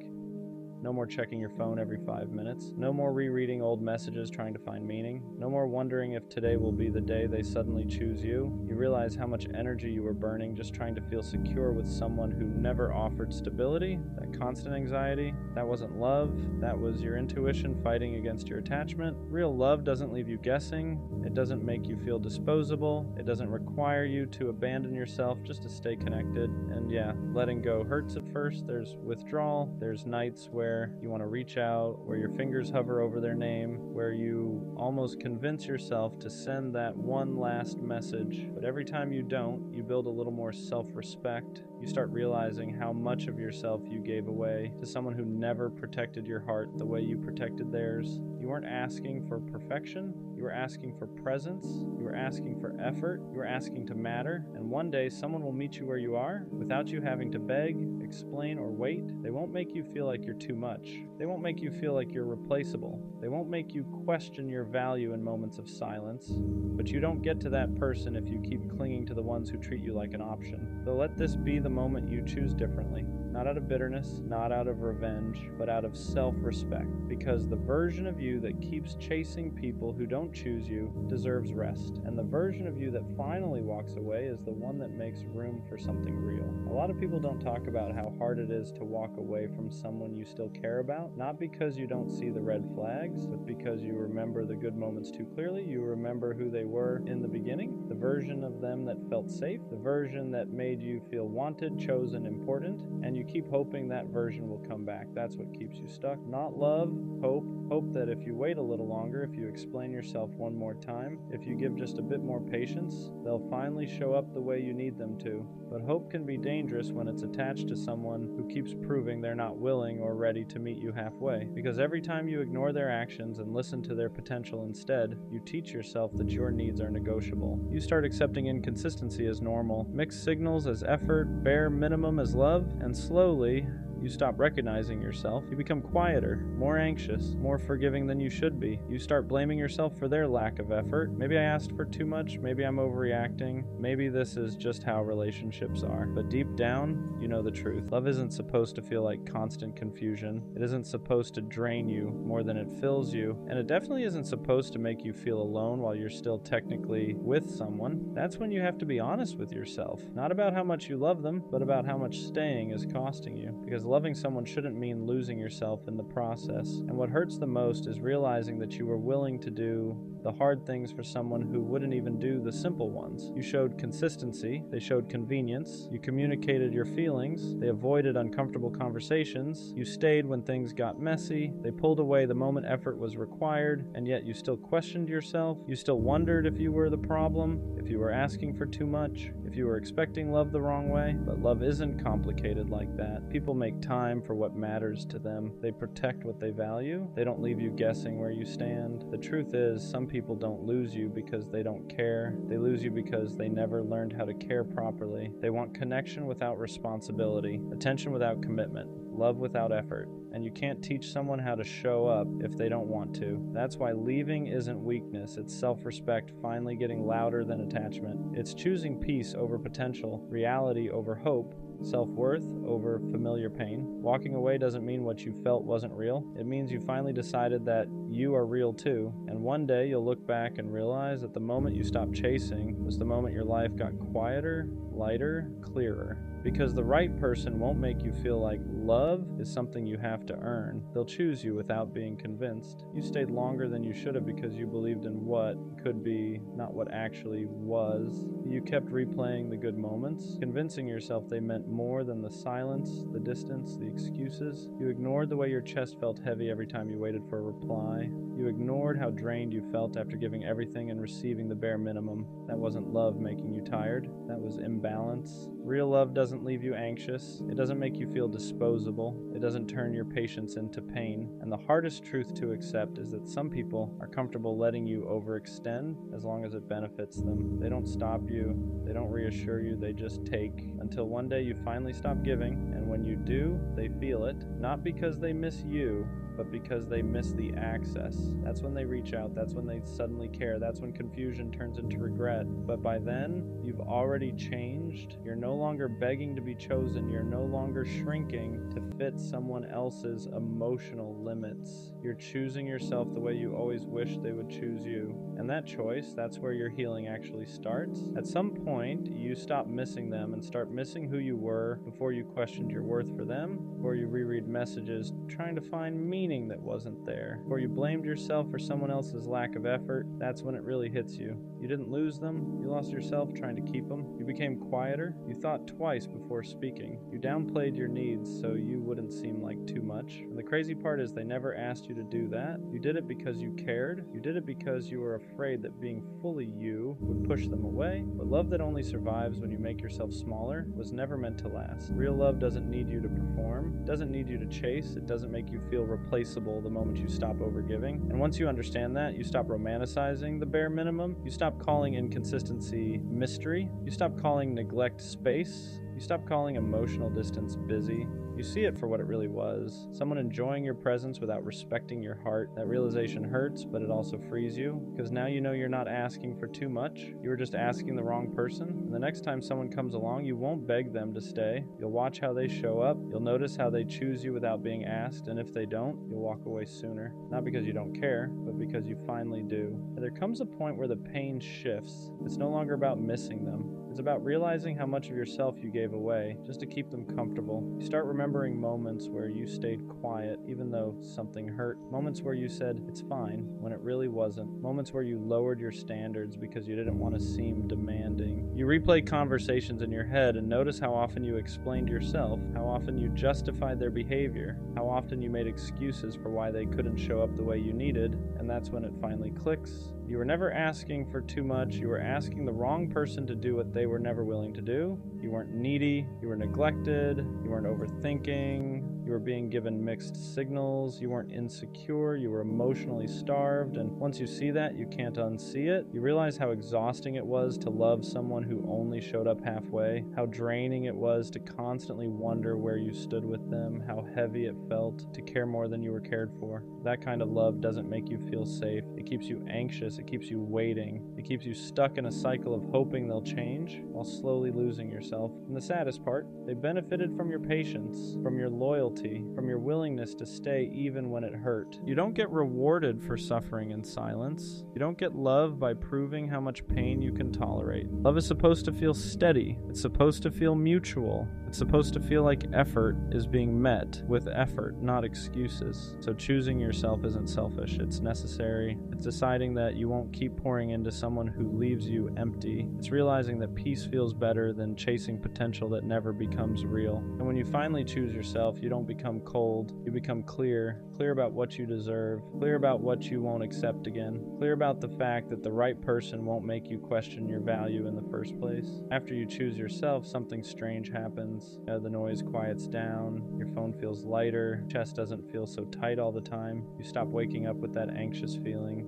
No more checking your phone every 5 minutes. No more rereading old messages trying to find meaning. No more wondering if today will be the day they suddenly choose you. You realize how much energy you were burning just trying to feel secure with someone who never offered stability. That constant anxiety, that wasn't love. That was your intuition fighting against your attachment. Real love doesn't leave you guessing. It doesn't make you feel disposable. It doesn't require you to abandon yourself just to stay connected. And yeah, letting go hurts at first. There's withdrawal. There's nights where you want to reach out, where your fingers hover over their name, where you almost convince yourself to send that one last message. But every time you don't, you build a little more self-respect. You start realizing how much of yourself you gave away to someone who never protected your heart the way you protected theirs. You weren't asking for perfection. You were asking for presence. You were asking for effort. You were asking to matter. And one day, someone will meet you where you are without you having to beg, explain, or wait. They won't make you feel like you're too much. They won't make you feel like you're replaceable. They won't make you question your value in moments of silence. But you don't get to that person if you keep clinging to the ones who treat you like an option. So let this be the moment you choose differently. Not out of bitterness, not out of revenge, but out of self-respect. Because the version of you that keeps chasing people who don't choose you deserves rest. And the version of you that finally walks away is the one that makes room for something real. A lot of people don't talk about how hard it is to walk away from someone you still care about, not because you don't see the red flags, but because you remember the good moments too clearly. You remember who they were in the beginning, the version of them that felt safe, the version that made you feel wanted, chosen, important, and you keep hoping that version will come back. That's what keeps you stuck. Not love, hope. Hope that if you wait a little longer, if you explain yourself one more time, if you give just a bit more patience, they'll finally show up the way you need them to. But hope can be dangerous when it's attached to someone who keeps proving they're not willing or ready to meet you halfway. Because every time you ignore their actions and listen to their potential instead, you teach yourself that your needs are negotiable. You start accepting inconsistency as normal, mixed signals as effort, bare minimum as love, and slowly, you stop recognizing yourself. You become quieter, more anxious, more forgiving than you should be. You start blaming yourself for their lack of effort. Maybe I asked for too much. Maybe I'm overreacting. Maybe this is just how relationships are. But deep down, you know the truth. Love isn't supposed to feel like constant confusion. It isn't supposed to drain you more than it fills you. And it definitely isn't supposed to make you feel alone while you're still technically with someone. That's when you have to be honest with yourself. Not about how much you love them, but about how much staying is costing you. Because loving someone shouldn't mean losing yourself in the process. And what hurts the most is realizing that you were willing to do the hard things for someone who wouldn't even do the simple ones. You showed consistency, they showed convenience, you communicated your feelings, they avoided uncomfortable conversations, you stayed when things got messy, they pulled away the moment effort was required, and yet you still questioned yourself, you still wondered if you were the problem, if you were asking for too much, if you were expecting love the wrong way. But love isn't complicated like that. People make time for what matters to them. They protect what they value. They don't leave you guessing where you stand. The truth is, some people don't lose you because they don't care. They lose you because they never learned how to care properly. They want connection without responsibility, attention without commitment, love without effort. And you can't teach someone how to show up if they don't want to. That's why leaving isn't weakness, it's self-respect finally getting louder than attachment. It's choosing peace over potential, reality over hope, self-worth over familiar pain. Walking away doesn't mean what you felt wasn't real. It means you finally decided that you are real too. And one day you'll look back and realize that the moment you stopped chasing was the moment your life got quieter, lighter, clearer. Because the right person won't make you feel like love is something you have to earn. They'll choose you without being convinced. You stayed longer than you should have because you believed in what could be, not what actually was. You kept replaying the good moments, convincing yourself they meant more than the silence, the distance, the excuses. You ignored the way your chest felt heavy every time you waited for a reply. You ignored how drained you felt after giving everything and receiving the bare minimum. That wasn't love making you tired. That was imbalance. Real love doesn't leave you anxious. It doesn't make you feel disposable. It doesn't turn your patience into pain. And the hardest truth to accept is that some people are comfortable letting you overextend as long as it benefits them. They don't stop you. They don't reassure you. They just take until one day you finally stop giving. And when you do, they feel it. Not because they miss you, but because they miss the access. That's when they reach out. That's when they suddenly care. That's when confusion turns into regret. But by then, you've already changed. You're no longer begging to be chosen. You're no longer shrinking to fit someone else's emotional limits. You're choosing yourself the way you always wished they would choose you. And that choice, that's where your healing actually starts. At some point, you stop missing them and start missing who you were before you questioned your worth for them, before you reread messages trying to find meaning that wasn't there, before you blamed yourself for someone else's lack of effort. That's when it really hits you. You didn't lose them. You lost yourself trying to keep them. You became quieter. You thought twice before speaking. You downplayed your needs so you wouldn't seem like too much. And the crazy part is they never asked you to do that. You did it because you cared. You did it because you were afraid that being fully you would push them away. But love that only survives when you make yourself smaller was never meant to last. Real love doesn't need you to perform. It doesn't need you to chase. It doesn't make you feel replaceable the moment you stop overgiving. And once you understand that, you stop romanticizing the bare minimum. You stop calling inconsistency mystery. You stop calling neglect space. You stop calling emotional distance busy. You see it for what it really was. Someone enjoying your presence without respecting your heart. That realization hurts, but it also frees you, because now you know you're not asking for too much. You were just asking the wrong person. And the next time someone comes along, you won't beg them to stay. You'll watch how they show up. You'll notice how they choose you without being asked, and if they don't, you'll walk away sooner. Not because you don't care, but because you finally do. And there comes a point where the pain shifts. It's no longer about missing them. It's about realizing how much of yourself you gave away just to keep them comfortable. You start remembering moments where you stayed quiet even though something hurt. Moments where you said, "It's fine," when it really wasn't. Moments where you lowered your standards because you didn't want to seem demanding. You replay conversations in your head and notice how often you explained yourself, how often you justified their behavior, how often you made excuses for why they couldn't show up the way you needed, and that's when it finally clicks. You were never asking for too much. You were asking the wrong person to do what they were never willing to do. You weren't needy. You were neglected. You weren't overthinking. You were being given mixed signals. You weren't insecure. You were emotionally starved. And once you see that, you can't unsee it. You realize how exhausting it was to love someone who only showed up halfway, how draining it was to constantly wonder where you stood with them, how heavy it felt to care more than you were cared for. That kind of love doesn't make you feel safe. It keeps you anxious. It keeps you waiting. It keeps you stuck in a cycle of hoping they'll change while slowly losing yourself. And the saddest part, they benefited from your patience, from your loyalty, from your willingness to stay even when it hurt. You don't get rewarded for suffering in silence. You don't get love by proving how much pain you can tolerate. Love is supposed to feel steady. It's supposed to feel mutual. It's supposed to feel like effort is being met with effort, not excuses. So choosing yourself isn't selfish. It's necessary. It's deciding that you won't keep pouring into someone who leaves you empty. It's realizing that peace feels better than chasing potential that never becomes real. And when you finally choose yourself, you don't become cold. You become clear about what you deserve, clear about what you won't accept again, clear about the fact that the right person won't make you question your value in the first place. After you choose yourself, something strange happens. The noise quiets down, your phone feels lighter, chest doesn't feel so tight all the time. You stop waking up with that anxious feeling,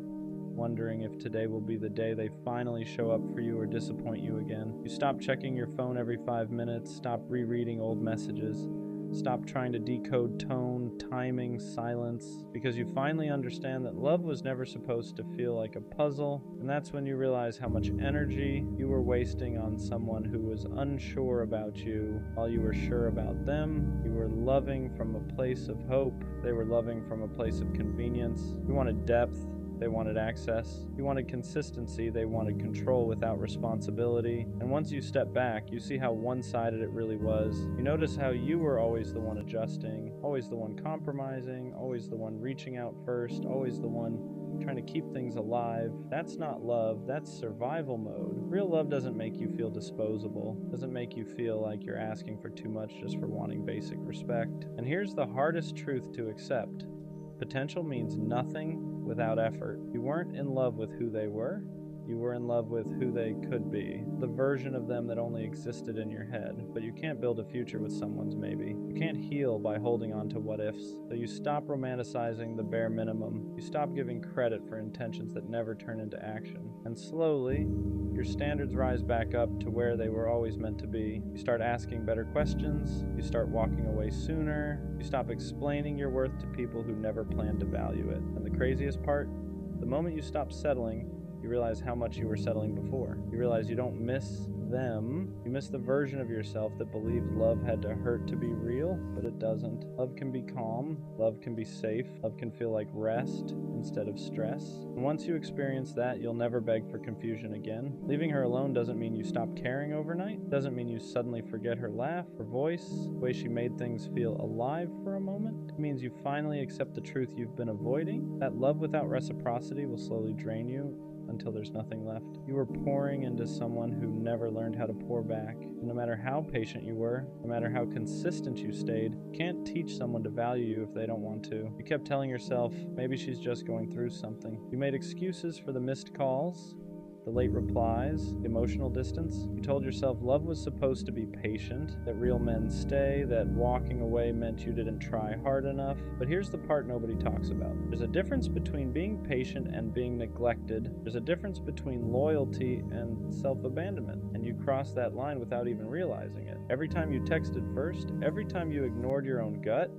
wondering if today will be the day they finally show up for you or disappoint you again. You stop checking your phone every 5 minutes, stop rereading old messages, stop trying to decode tone, timing, silence, because you finally understand that love was never supposed to feel like a puzzle, and that's when you realize how much energy you were wasting on someone who was unsure about you while you were sure about them. You were loving from a place of hope. They were loving from a place of convenience. You wanted depth. They wanted access. You wanted consistency. They wanted control without responsibility. And once you step back, you see how one-sided it really was. You notice how you were always the one adjusting, always the one compromising, always the one reaching out first, always the one trying to keep things alive. That's not love, that's survival mode. Real love doesn't make you feel disposable, doesn't make you feel like you're asking for too much just for wanting basic respect. And here's the hardest truth to accept. Potential means nothing without effort. You weren't in love with who they were. You were in love with who they could be, the version of them that only existed in your head. But you can't build a future with someone's maybe. You can't heal by holding on to what ifs. So you stop romanticizing the bare minimum. You stop giving credit for intentions that never turn into action. And slowly, your standards rise back up to where they were always meant to be. You start asking better questions. You start walking away sooner. You stop explaining your worth to people who never planned to value it. And the craziest part, the moment you stop settling, you realize how much you were settling before. You realize you don't miss them. You miss the version of yourself that believed love had to hurt to be real, but it doesn't. Love can be calm. Love can be safe. Love can feel like rest instead of stress. And once you experience that, you'll never beg for confusion again. Leaving her alone doesn't mean you stop caring overnight. Doesn't mean you suddenly forget her laugh, her voice, the way she made things feel alive for a moment. It means you finally accept the truth you've been avoiding. That love without reciprocity will slowly drain you until there's nothing left. You were pouring into someone who never learned how to pour back. And no matter how patient you were, no matter how consistent you stayed, you can't teach someone to value you if they don't want to. You kept telling yourself, maybe she's just going through something. You made excuses for the missed calls, the late replies, the emotional distance. You told yourself love was supposed to be patient, that real men stay, that walking away meant you didn't try hard enough. But here's the part nobody talks about. There's a difference between being patient and being neglected. There's a difference between loyalty and self-abandonment, and you cross that line without even realizing it. Every time you texted first, every time you ignored your own gut,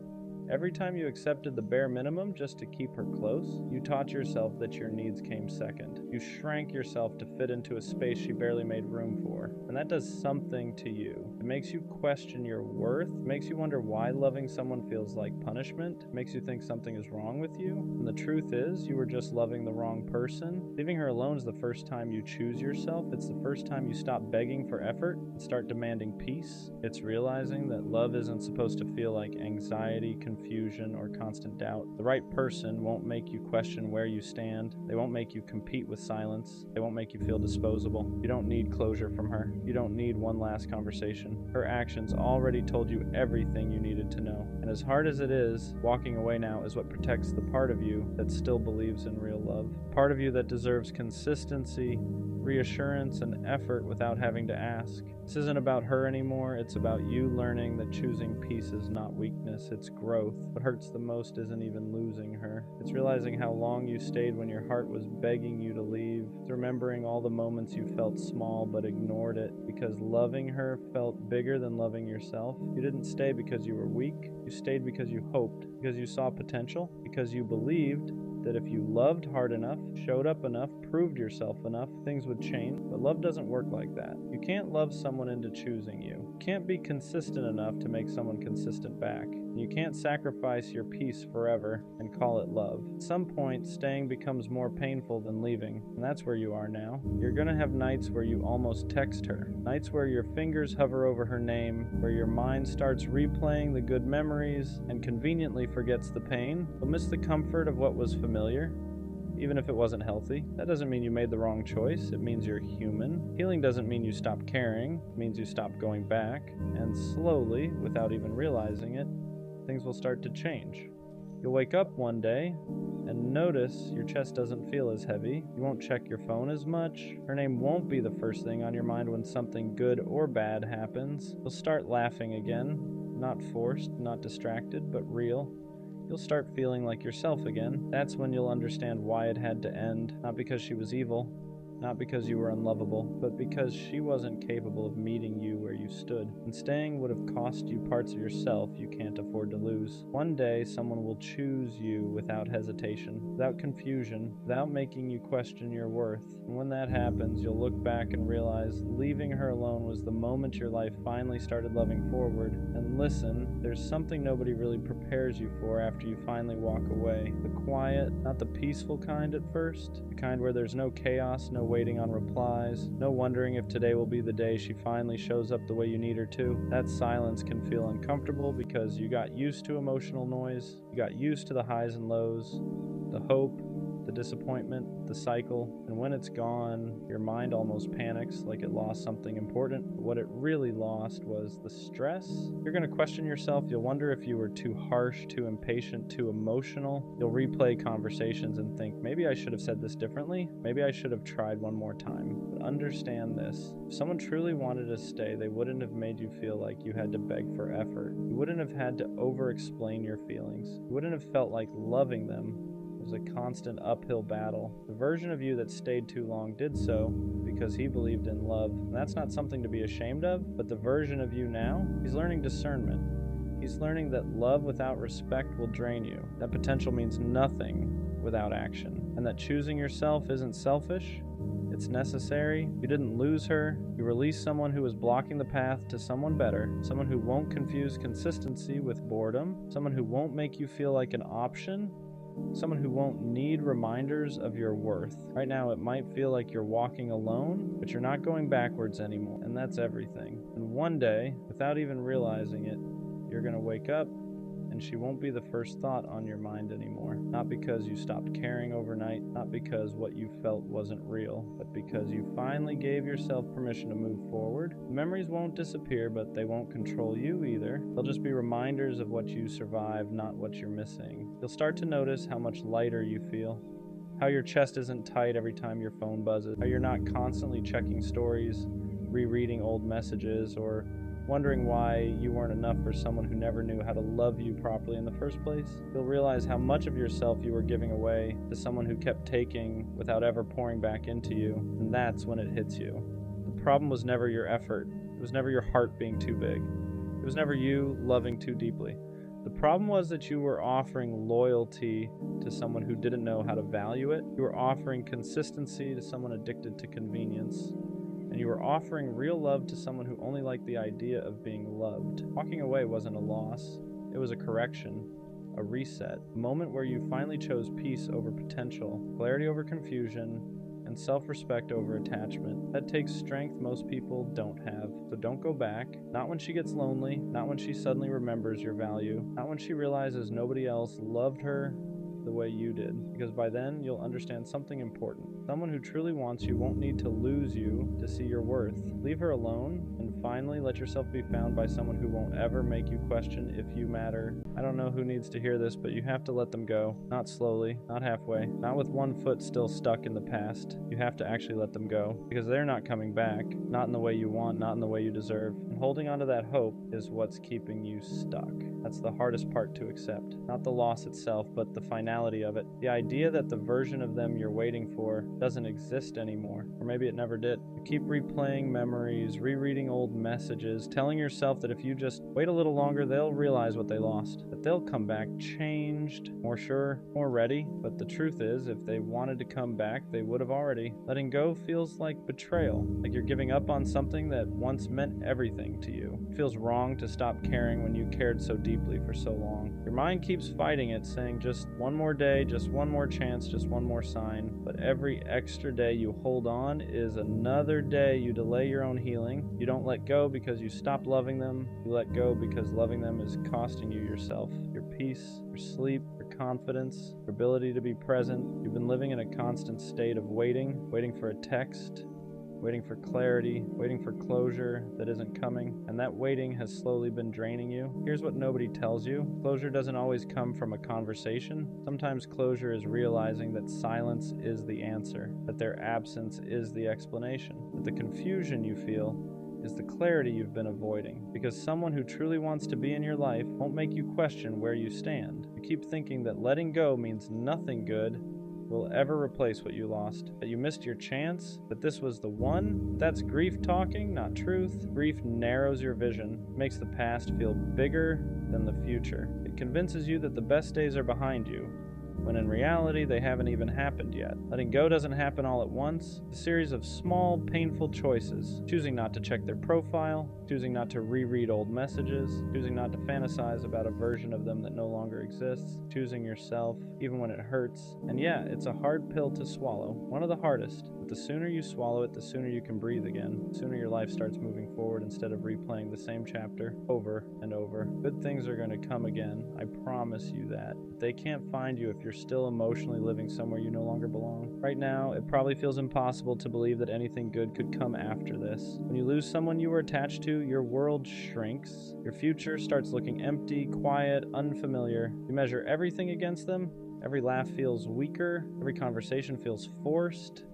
every time you accepted the bare minimum just to keep her close, you taught yourself that your needs came second. You shrank yourself to fit into a space she barely made room for. And that does something to you. It makes you question your worth. It makes you wonder why loving someone feels like punishment. It makes you think something is wrong with you. And the truth is, you were just loving the wrong person. Leaving her alone is the first time you choose yourself. It's the first time you stop begging for effort and start demanding peace. It's realizing that love isn't supposed to feel like anxiety, confusion, or constant doubt. The right person won't make you question where you stand. They won't make you compete with silence. They won't make you feel disposable. You don't need closure from her. You don't need one last conversation. Her actions already told you everything you needed to know. And as hard as it is, walking away now is what protects the part of you that still believes in real love. Part of you that deserves consistency, reassurance, and effort without having to ask. This isn't about her anymore. It's about you learning that choosing peace is not weakness, it's growth. What hurts the most isn't even losing her. It's realizing how long you stayed when your heart was begging you to leave. It's remembering all the moments you felt small but ignored it because loving her felt bigger than loving yourself. You didn't stay because you were weak. You stayed because you hoped, because you saw potential, because you believed that if you loved hard enough, showed up enough, proved yourself enough, things would change. But love doesn't work like that. You can't love someone into choosing you. You can't be consistent enough to make someone consistent back. You can't sacrifice your peace forever and call it love. At some point, staying becomes more painful than leaving, and that's where you are now. You're gonna have nights where you almost text her, nights where your fingers hover over her name, where your mind starts replaying the good memories and conveniently forgets the pain. You'll miss the comfort of what was familiar, even if it wasn't healthy. That doesn't mean you made the wrong choice. It means you're human. Healing doesn't mean you stop caring. It means you stop going back. And slowly, without even realizing it, things will start to change. You'll wake up one day and notice your chest doesn't feel as heavy. You won't check your phone as much. Her name won't be the first thing on your mind when something good or bad happens. You'll start laughing again. Not forced, not distracted, but real. You'll start feeling like yourself again. That's when you'll understand why it had to end. Not because she was evil, not because you were unlovable, but because she wasn't capable of meeting you where you stood. And staying would have cost you parts of yourself you can't afford to lose. One day, someone will choose you without hesitation, without confusion, without making you question your worth. And when that happens, you'll look back and realize leaving her alone was the moment your life finally started loving forward. And listen, there's something nobody really prepares you for after you finally walk away. The quiet, not the peaceful kind at first, the kind where there's no chaos, no waiting on replies, no wondering if today will be the day she finally shows up the way you need her to. That silence can feel uncomfortable because you got used to emotional noise, you got used to the highs and lows, the hope, the disappointment, the cycle, and when it's gone, your mind almost panics like it lost something important. But what it really lost was the stress. You're going to question yourself. You'll wonder if you were too harsh, too impatient, too emotional. You'll replay conversations and think, maybe I should have said this differently. Maybe I should have tried one more time. But understand this. If someone truly wanted to stay, they wouldn't have made you feel like you had to beg for effort. You wouldn't have had to over-explain your feelings. You wouldn't have felt like loving them was a constant uphill battle. The version of you that stayed too long did so because he believed in love. And that's not something to be ashamed of, but the version of you now, he's learning discernment. He's learning that love without respect will drain you. That potential means nothing without action. And that choosing yourself isn't selfish, it's necessary. You didn't lose her. You released someone who was blocking the path to someone better, someone who won't confuse consistency with boredom, someone who won't make you feel like an option, someone who won't need reminders of your worth. Right now, it might feel like you're walking alone, but you're not going backwards anymore, and that's everything. And one day, without even realizing it, you're gonna wake up and she won't be the first thought on your mind anymore. Not because you stopped caring overnight, not because what you felt wasn't real, but because you finally gave yourself permission to move forward. The memories won't disappear, but they won't control you either. They'll just be reminders of what you survived, not what you're missing. You'll start to notice how much lighter you feel, How your chest isn't tight every time your phone buzzes. How you're not constantly checking stories, rereading old messages, or wondering why you weren't enough for someone who never knew how to love you properly in the first place. You'll realize how much of yourself you were giving away to someone who kept taking without ever pouring back into you, and that's when it hits you. The problem was never your effort. It was never your heart being too big. It was never you loving too deeply. The problem was that you were offering loyalty to someone who didn't know how to value it. You were offering consistency to someone addicted to convenience. And you were offering real love to someone who only liked the idea of being loved. Walking away wasn't a loss. It was a correction, a reset, a moment where you finally chose peace over potential, clarity over confusion, and self-respect over attachment. That takes strength most people don't have. So don't go back. Not when she gets lonely, not when she suddenly remembers your value, not when she realizes nobody else loved her the way you did, because by then you'll understand something important. Someone who truly wants you won't need to lose you to see your worth. Leave her alone, and finally let yourself be found by someone who won't ever make you question if you matter. I don't know who needs to hear this, but you have to let them go. Not slowly, not halfway, not with one foot still stuck in the past. You have to actually let them go, because they're not coming back, not in the way you want, not in the way you deserve. And holding on to that hope is what's keeping you stuck. That's the hardest part to accept. Not the loss itself, but the finality of it. The idea that the version of them you're waiting for doesn't exist anymore. Or maybe it never did. You keep replaying memories, rereading old messages, telling yourself that if you just wait a little longer, they'll realize what they lost. That they'll come back changed, more sure, more ready. But the truth is, if they wanted to come back, they would have already. Letting go feels like betrayal. Like you're giving up on something that once meant everything to you. It feels wrong to stop caring when you cared so deeply for so long. Your mind keeps fighting it, saying just one more day, just one more chance, just one more sign. But every extra day you hold on is another day you delay your own healing. You don't let go because you stop loving them. You let go because loving them is costing you yourself, your peace, your sleep, your confidence, your ability to be present. You've been living in a constant state of waiting for a text, waiting for clarity, waiting for closure that isn't coming, and that waiting has slowly been draining you. Here's what nobody tells you. Closure doesn't always come from a conversation. Sometimes closure is realizing that silence is the answer, that their absence is the explanation, that the confusion you feel is the clarity you've been avoiding, because someone who truly wants to be in your life won't make you question where you stand. You keep thinking that letting go means nothing good will ever replace what you lost, that you missed your chance, that this was the one. That's grief talking, not truth. Grief narrows your vision, makes the past feel bigger than the future. It convinces you that the best days are behind you, when in reality they haven't even happened yet. Letting go doesn't happen all at once. It's a series of small, painful choices. Choosing not to check their profile, choosing not to reread old messages, choosing not to fantasize about a version of them that no longer exists, choosing yourself, even when it hurts. And yeah, it's a hard pill to swallow, one of the hardest. But the sooner you swallow it, the sooner you can breathe again. The sooner your life starts moving forward instead of replaying the same chapter over and over. Good things are going to come again. I promise you that. But they can't find you if you're still emotionally living somewhere you no longer belong. Right now, it probably feels impossible to believe that anything good could come after this. When you lose someone you were attached to, your world shrinks. Your future starts looking empty, quiet, unfamiliar. You measure everything against them. Every laugh feels weaker. Every conversation feels forced.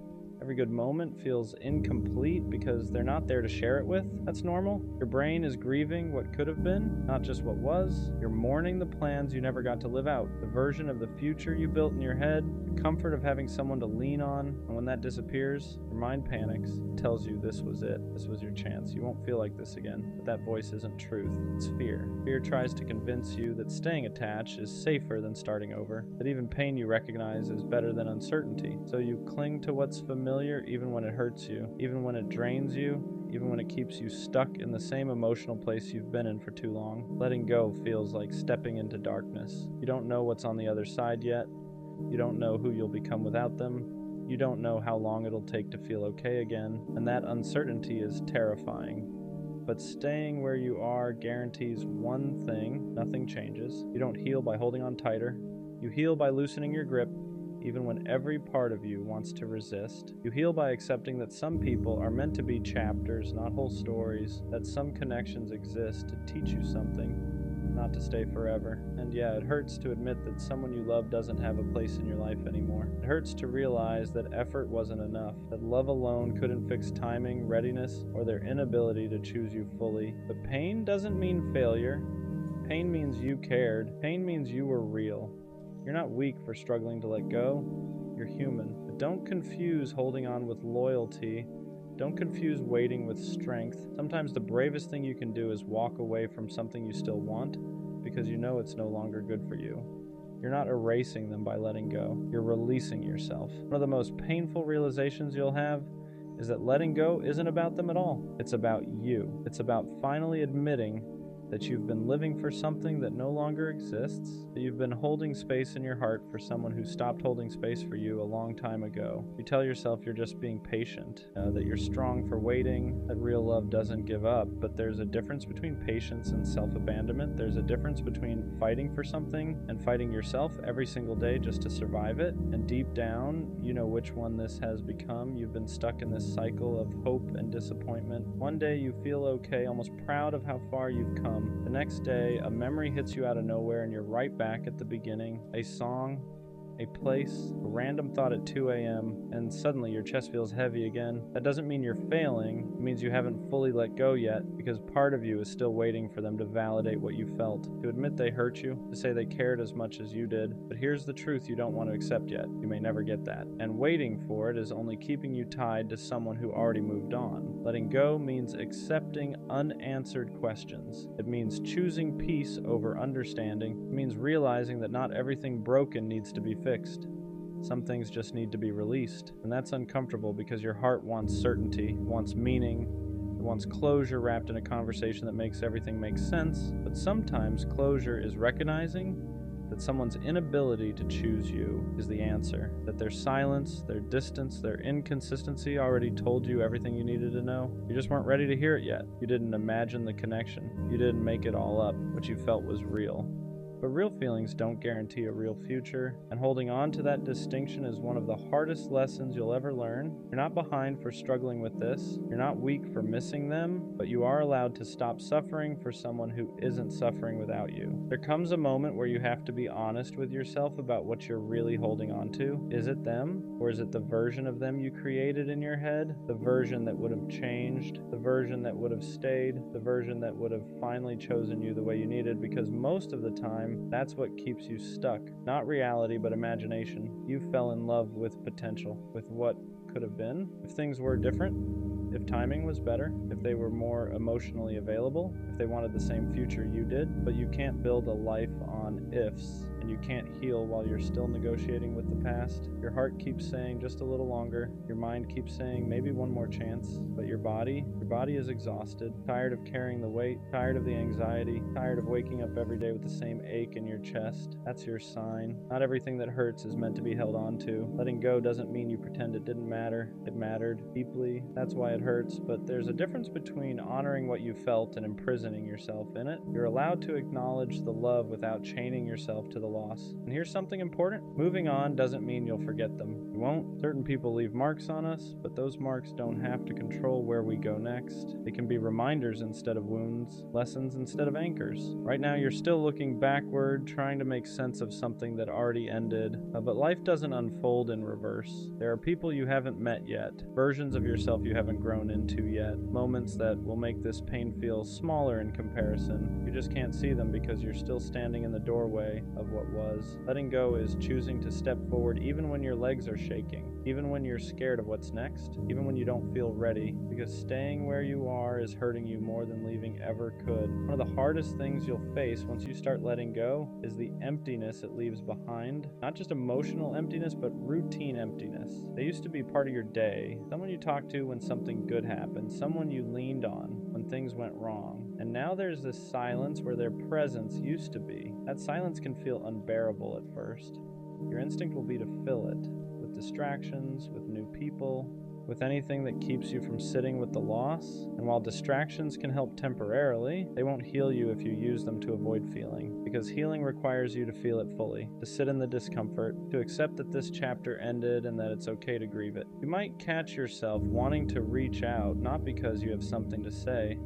Every good moment feels incomplete because they're not there to share it with. That's normal. Your brain is grieving what could have been, not just what was. You're mourning the plans you never got to live out, the version of the future you built in your head, the comfort of having someone to lean on. And when that disappears, your mind panics. It tells you this was it. This was your chance. You won't feel like this again. But that voice isn't truth. It's fear. Fear tries to convince you that staying attached is safer than starting over, that even pain you recognize is better than uncertainty. So you cling to what's familiar even when it hurts you, even when it drains you, even when it keeps you stuck in the same emotional place you've been in for too long. Letting go feels like stepping into darkness. You don't know what's on the other side yet. You don't know who you'll become without them. You don't know how long it'll take to feel okay again, and that uncertainty is terrifying. But staying where you are guarantees one thing: nothing changes. You don't heal by holding on tighter. You heal by loosening your grip, even when every part of you wants to resist. You heal by accepting that some people are meant to be chapters, not whole stories, that some connections exist to teach you something, not to stay forever. And yeah, it hurts to admit that someone you love doesn't have a place in your life anymore. It hurts to realize that effort wasn't enough, that love alone couldn't fix timing, readiness, or their inability to choose you fully. But pain doesn't mean failure. Pain means you cared. Pain means you were real. You're not weak for struggling to let go. You're human. But don't confuse holding on with loyalty. Don't confuse waiting with strength. Sometimes the bravest thing you can do is walk away from something you still want because you know it's no longer good for you. You're not erasing them by letting go. You're releasing yourself. One of the most painful realizations you'll have is that letting go isn't about them at all. It's about you. It's about finally admitting that you've been living for something that no longer exists, that you've been holding space in your heart for someone who stopped holding space for you a long time ago. You tell yourself you're just being patient, that you're strong for waiting, that real love doesn't give up, but there's a difference between patience and self-abandonment. There's a difference between fighting for something and fighting yourself every single day just to survive it, and deep down, you know which one this has become. You've been stuck in this cycle of hope and disappointment. One day you feel okay, almost proud of how far you've come. The next day, a memory hits you out of nowhere and you're right back at the beginning. A song, a place, a random thought at 2 a.m., and suddenly your chest feels heavy again. That doesn't mean you're failing. It means you haven't fully let go yet, because part of you is still waiting for them to validate what you felt, to admit they hurt you, to say they cared as much as you did. But here's the truth you don't want to accept yet. You may never get that. And waiting for it is only keeping you tied to someone who already moved on. Letting go means accepting unanswered questions. It means choosing peace over understanding. It means realizing that not everything broken needs to be fixed. Some things just need to be released, and that's uncomfortable because your heart wants certainty, wants meaning, it wants closure wrapped in a conversation that makes everything make sense. But sometimes closure is recognizing that someone's inability to choose you is the answer, that their silence, their distance, their inconsistency already told you everything you needed to know. You just weren't ready to hear it yet. You didn't imagine the connection. You didn't make it all up. What you felt was real. But real feelings don't guarantee a real future, and holding on to that distinction is one of the hardest lessons you'll ever learn. You're not behind for struggling with this. You're not weak for missing them, but you are allowed to stop suffering for someone who isn't suffering without you. There comes a moment where you have to be honest with yourself about what you're really holding on to. Is it them, or is it the version of them you created in your head? The version that would have changed, the version that would have stayed, the version that would have finally chosen you the way you needed, because most of the time, that's what keeps you stuck. Not reality, but imagination. You fell in love with potential, with what could have been. If things were different, if timing was better, if they were more emotionally available, if they wanted the same future you did. But you can't build a life on ifs, and you can't heal while you're still negotiating with the past. Your heart keeps saying just a little longer. Your mind keeps saying maybe one more chance. But your body is exhausted, tired of carrying the weight, tired of the anxiety, tired of waking up every day with the same ache in your chest. That's your sign. Not everything that hurts is meant to be held on to. Letting go doesn't mean you pretend it didn't matter. It mattered deeply. That's why it hurts. But there's a difference between honoring what you felt and imprisoning yourself in it. You're allowed to acknowledge the love without chaining yourself to the loss. And here's something important. Moving on doesn't mean you'll forget them. You won't. Certain people leave marks on us, but those marks don't have to control where we go next. They can be reminders instead of wounds, lessons instead of anchors. Right now you're still looking backward, trying to make sense of something that already ended, but life doesn't unfold in reverse. There are people you haven't met yet, versions of yourself you haven't grown into yet, moments that will make this pain feel smaller in comparison. You just can't see them because you're still standing in the doorway of what was. Letting go is choosing to step forward even when your legs are shaking, even when you're scared of what's next, even when you don't feel ready, because staying where you are is hurting you more than leaving ever could. One of the hardest things you'll face once you start letting go is the emptiness it leaves behind. Not just emotional emptiness, but routine emptiness. They used to be part of your day, someone you talked to when something good happened, someone you leaned on when things went wrong. And now there's this silence where their presence used to be. That silence can feel unbearable at first. Your instinct will be to fill it with distractions, with new people, with anything that keeps you from sitting with the loss. And while distractions can help temporarily, they won't heal you if you use them to avoid feeling. Because healing requires you to feel it fully, to sit in the discomfort, to accept that this chapter ended and that it's okay to grieve it. You might catch yourself wanting to reach out, not because you have something to say,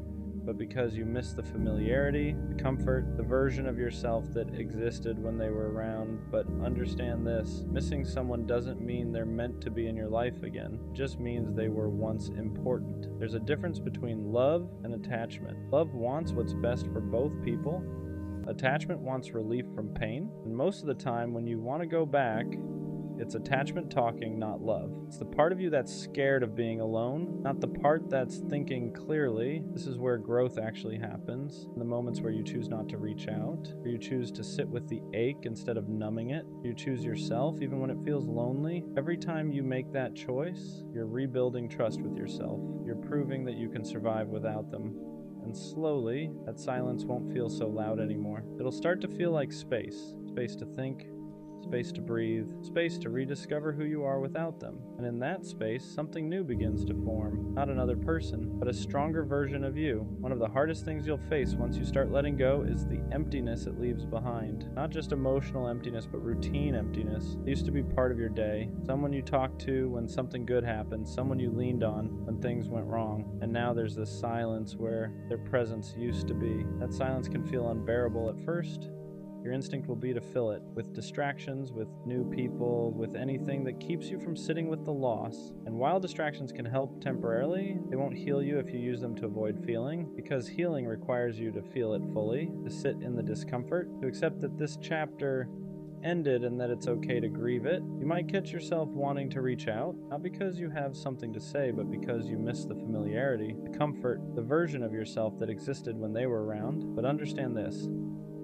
but because you miss the familiarity, the comfort, the version of yourself that existed when they were around. But understand this, missing someone doesn't mean they're meant to be in your life again. It just means they were once important. There's a difference between love and attachment. Love wants what's best for both people. Attachment wants relief from pain. And most of the time when you want to go back, it's attachment talking, not love. It's the part of you that's scared of being alone, not the part that's thinking clearly. This is where growth actually happens. In the moments where you choose not to reach out, where you choose to sit with the ache instead of numbing it. You choose yourself even when it feels lonely. Every time you make that choice, you're rebuilding trust with yourself. You're proving that you can survive without them. And slowly, that silence won't feel so loud anymore. It'll start to feel like space. Space to think, space to breathe, space to rediscover who you are without them. And in that space, something new begins to form. Not another person, but a stronger version of you. One of the hardest things you'll face once you start letting go is the emptiness it leaves behind. Not just emotional emptiness, but routine emptiness. It used to be part of your day. Someone you talked to when something good happened, someone you leaned on when things went wrong. And now there's this silence where their presence used to be. That silence can feel unbearable at first. Your instinct will be to fill it with distractions, with new people, with anything that keeps you from sitting with the loss. And while distractions can help temporarily, they won't heal you if you use them to avoid feeling, because healing requires you to feel it fully, to sit in the discomfort, to accept that this chapter ended and that it's okay to grieve it. You might catch yourself wanting to reach out, not because you have something to say, but because you miss the familiarity, the comfort, the version of yourself that existed when they were around. But understand this.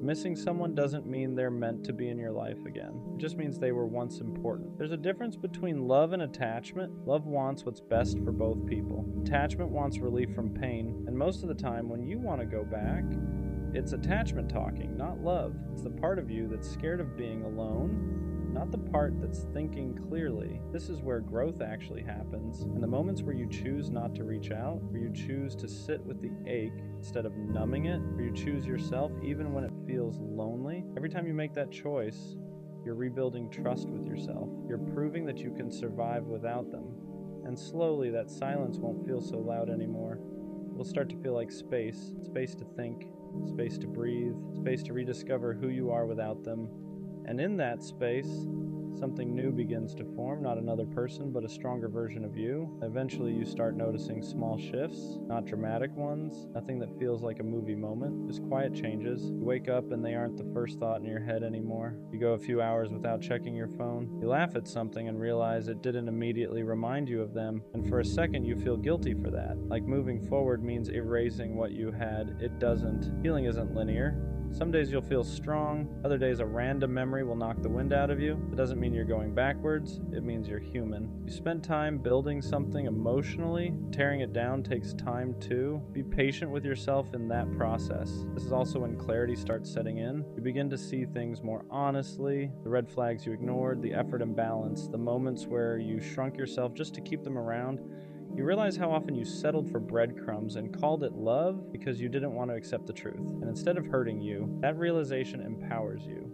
Missing someone doesn't mean they're meant to be in your life again. It just means they were once important. There's a difference between love and attachment. Love wants what's best for both people. Attachment wants relief from pain. And most of the time when you want to go back, it's attachment talking, not love. It's the part of you that's scared of being alone, not the part that's thinking clearly. This is where growth actually happens. And the moments where you choose not to reach out, where you choose to sit with the ache instead of numbing it, where you choose yourself even when it feels lonely, every time you make that choice, you're rebuilding trust with yourself. You're proving that you can survive without them. And slowly that silence won't feel so loud anymore. It will start to feel like space. Space to think, space to breathe, space to rediscover who you are without them. And in that space, something new begins to form, not another person, but a stronger version of you. Eventually you start noticing small shifts, not dramatic ones, nothing that feels like a movie moment, just quiet changes. You wake up and they aren't the first thought in your head anymore. You go a few hours without checking your phone. You laugh at something and realize it didn't immediately remind you of them. And for a second you feel guilty for that. Like moving forward means erasing what you had. It doesn't. Healing isn't linear. Some days you'll feel strong, other days a random memory will knock the wind out of you. It doesn't mean you're going backwards, it means you're human. You spend time building something emotionally, tearing it down takes time too. Be patient with yourself in that process. This is also when clarity starts setting in. You begin to see things more honestly, the red flags you ignored, the effort imbalance, the moments where you shrunk yourself just to keep them around. You realize how often you settled for breadcrumbs and called it love because you didn't want to accept the truth. And instead of hurting you, that realization empowers you.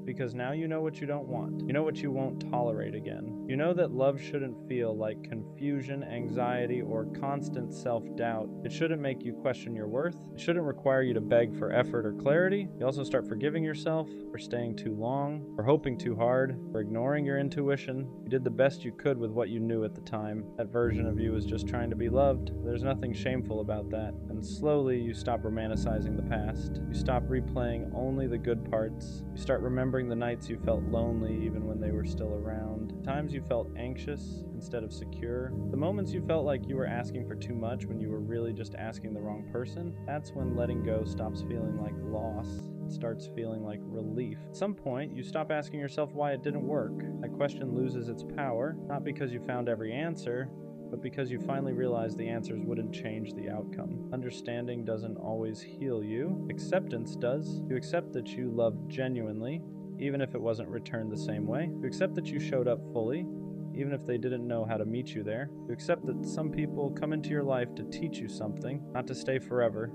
Because now you know what you don't want. You know what you won't tolerate again. You know that love shouldn't feel like confusion, anxiety, or constant self-doubt. It shouldn't make you question your worth. It shouldn't require you to beg for effort or clarity. You also start forgiving yourself for staying too long, for hoping too hard, for ignoring your intuition. You did the best you could with what you knew at the time. That version of you was just trying to be loved. There's nothing shameful about that. And slowly you stop romanticizing the past. You stop replaying only the good parts. You start remembering the nights you felt lonely even when they were still around, times you felt anxious instead of secure, the moments you felt like you were asking for too much when you were really just asking the wrong person. That's when letting go stops feeling like loss. It starts feeling like relief. At some point, you stop asking yourself why it didn't work. That question loses its power, not because you found every answer, but because you finally realize the answers wouldn't change the outcome. Understanding doesn't always heal you. Acceptance does. You accept that you loved genuinely, even if it wasn't returned the same way. You accept that you showed up fully, even if they didn't know how to meet you there. You accept that some people come into your life to teach you something, not to stay forever.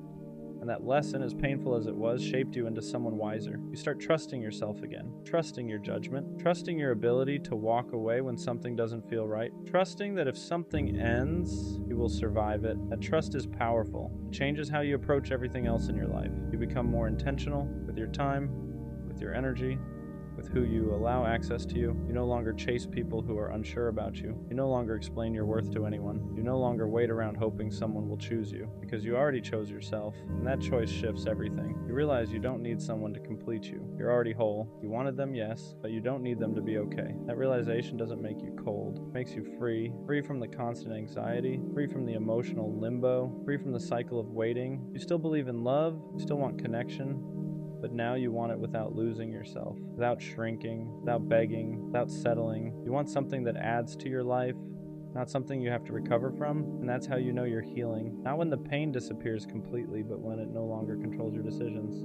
And And that lesson, as painful as it was, shaped you into someone wiser. You start trusting yourself again, trusting your judgment, trusting your ability to walk away when something doesn't feel right, trusting that if something ends, you will survive it. That trust is powerful. It changes how you approach everything else in your life. You become more intentional with your time, with your energy, with who you allow access to you. You no longer chase people who are unsure about you. You no longer explain your worth to anyone. You no longer wait around hoping someone will choose you, because you already chose yourself, and that choice shifts everything. You realize you don't need someone to complete you. You're already whole. You wanted them, yes, but you don't need them to be okay. That realization doesn't make you cold. It makes you free. Free from the constant anxiety, free from the emotional limbo, free from the cycle of waiting. You still believe in love, you still want connection, but now you want it without losing yourself, without shrinking, without begging, without settling. You want something that adds to your life, not something you have to recover from, and that's how you know you're healing. Not when the pain disappears completely, but when it no longer controls your decisions.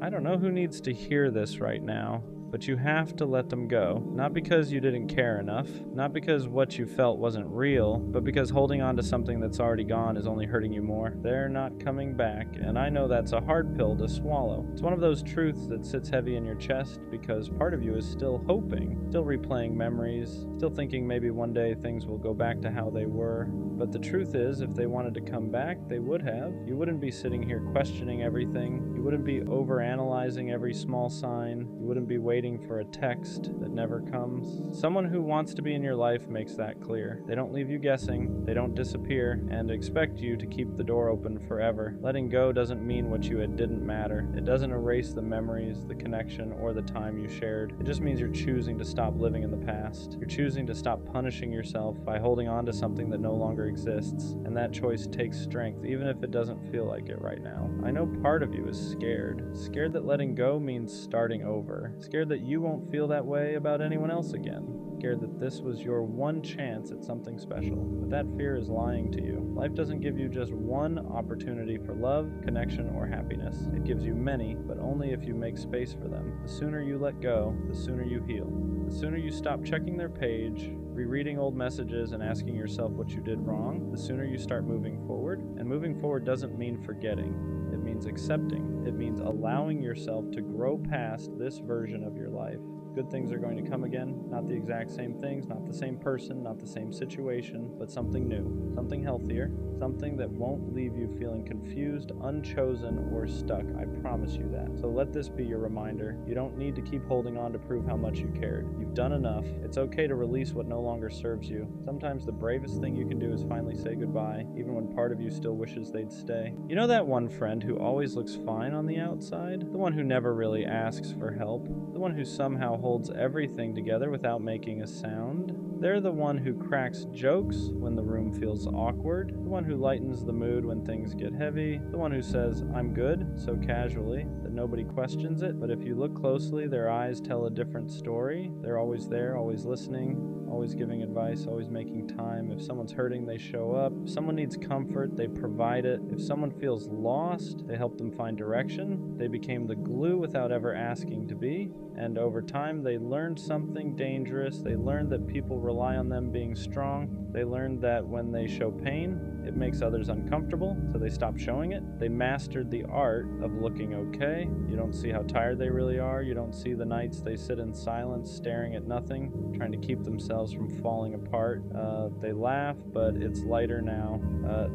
I don't know who needs to hear this right now, but you have to let them go. Not because you didn't care enough, not because what you felt wasn't real, but because holding on to something that's already gone is only hurting you more. They're not coming back, and I know that's a hard pill to swallow. It's one of those truths that sits heavy in your chest because part of you is still hoping, still replaying memories, still thinking maybe one day things will go back to how they were. But the truth is, if they wanted to come back, they would have. You wouldn't be sitting here questioning everything. You wouldn't be overanalyzing every small sign. You wouldn't be waiting for a text that never comes. Someone who wants to be in your life makes that clear. They don't leave you guessing, they don't disappear, and expect you to keep the door open forever. Letting go doesn't mean what you had didn't matter. It doesn't erase the memories, the connection, or the time you shared. It just means you're choosing to stop living in the past. You're choosing to stop punishing yourself by holding on to something that no longer exists, and that choice takes strength, even if it doesn't feel like it right now. I know part of you is scared. Scared that letting go means starting over. Scared that you won't feel that way about anyone else again. Scared that this was your one chance at something special. But that fear is lying to you. Life doesn't give you just one opportunity for love, connection, or happiness. It gives you many, but only if you make space for them. The sooner you let go, the sooner you heal. The sooner you stop checking their page, rereading old messages, and asking yourself what you did wrong, the sooner you start moving forward. And moving forward doesn't mean forgetting. It means accepting. It means allowing yourself to grow past this version of your life. Good things are going to come again, not the exact same things, not the same person, not the same situation, but something new, something healthier, something that won't leave you feeling confused, unchosen, or stuck. I promise you that. So let this be your reminder. You don't need to keep holding on to prove how much you cared. You've done enough. It's okay to release what no longer serves you. Sometimes the bravest thing you can do is finally say goodbye, even when part of you still wishes they'd stay. You know that one friend who always looks fine on the outside? The one who never really asks for help? The one who somehow holds everything together without making a sound? They're the one who cracks jokes when the room feels awkward, the one who lightens the mood when things get heavy, the one who says, "I'm good," so casually that nobody questions it, but if you look closely, their eyes tell a different story. They're always there, always listening, always giving advice, always making time. If someone's hurting, they show up. If someone needs comfort, they provide it. If someone feels lost, they help them find direction. They became the glue without ever asking to be. And over time, they learned something dangerous. They learned that people rely on them being strong. They learned that when they show pain, it makes others uncomfortable, so they stop showing it. They mastered the art of looking okay. You don't see how tired they really are. You don't see the nights they sit in silence, staring at nothing, trying to keep themselves from falling apart. They laugh, but it's lighter now.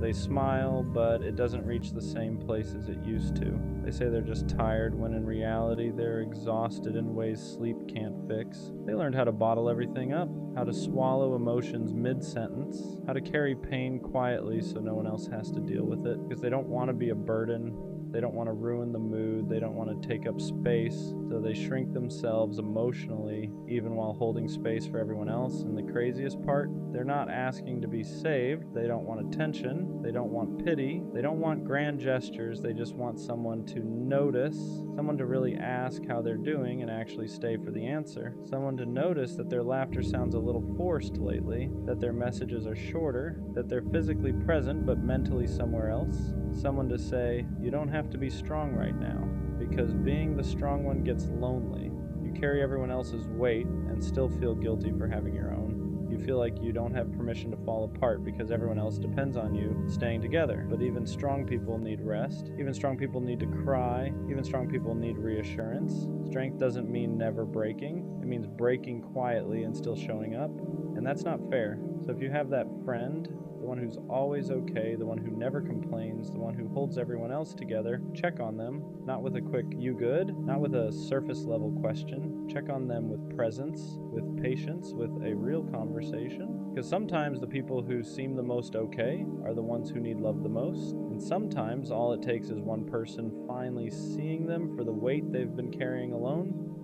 They smile, but it doesn't reach the same place as it used to. They say they're just tired, when in reality they're exhausted in ways sleep can't fix. They learned how to bottle everything up, how to swallow emotions mid-sentence, how to carry pain quietly so no one else has to deal with it, because they don't want to be a burden. They don't want to ruin the mood. They don't want to take up space. So they shrink themselves emotionally, even while holding space for everyone else. And the craziest part, they're not asking to be saved. They don't want attention. They don't want pity. They don't want grand gestures. They just want someone to notice, someone to really ask how they're doing and actually stay for the answer. Someone to notice that their laughter sounds a little forced lately, that their messages are shorter, that they're physically present but mentally somewhere else. Someone to say, you don't have to be strong right now, because being the strong one gets lonely. You carry everyone else's weight and still feel guilty for having your own. You feel like you don't have permission to fall apart because everyone else depends on you staying together. But even strong people need rest. Even strong people need to cry. Even strong people need reassurance. Strength doesn't mean never breaking. It means breaking quietly and still showing up. And that's not fair. So if you have that friend, the one who's always okay, the one who never complains, the one who holds everyone else together, check on them, not with a quick "you good?" Not with a surface level question. Check on them with presence, with patience, with a real conversation. Because sometimes the people who seem the most okay are the ones who need love the most. And sometimes all it takes is one person finally seeing them for the weight they've been carrying alone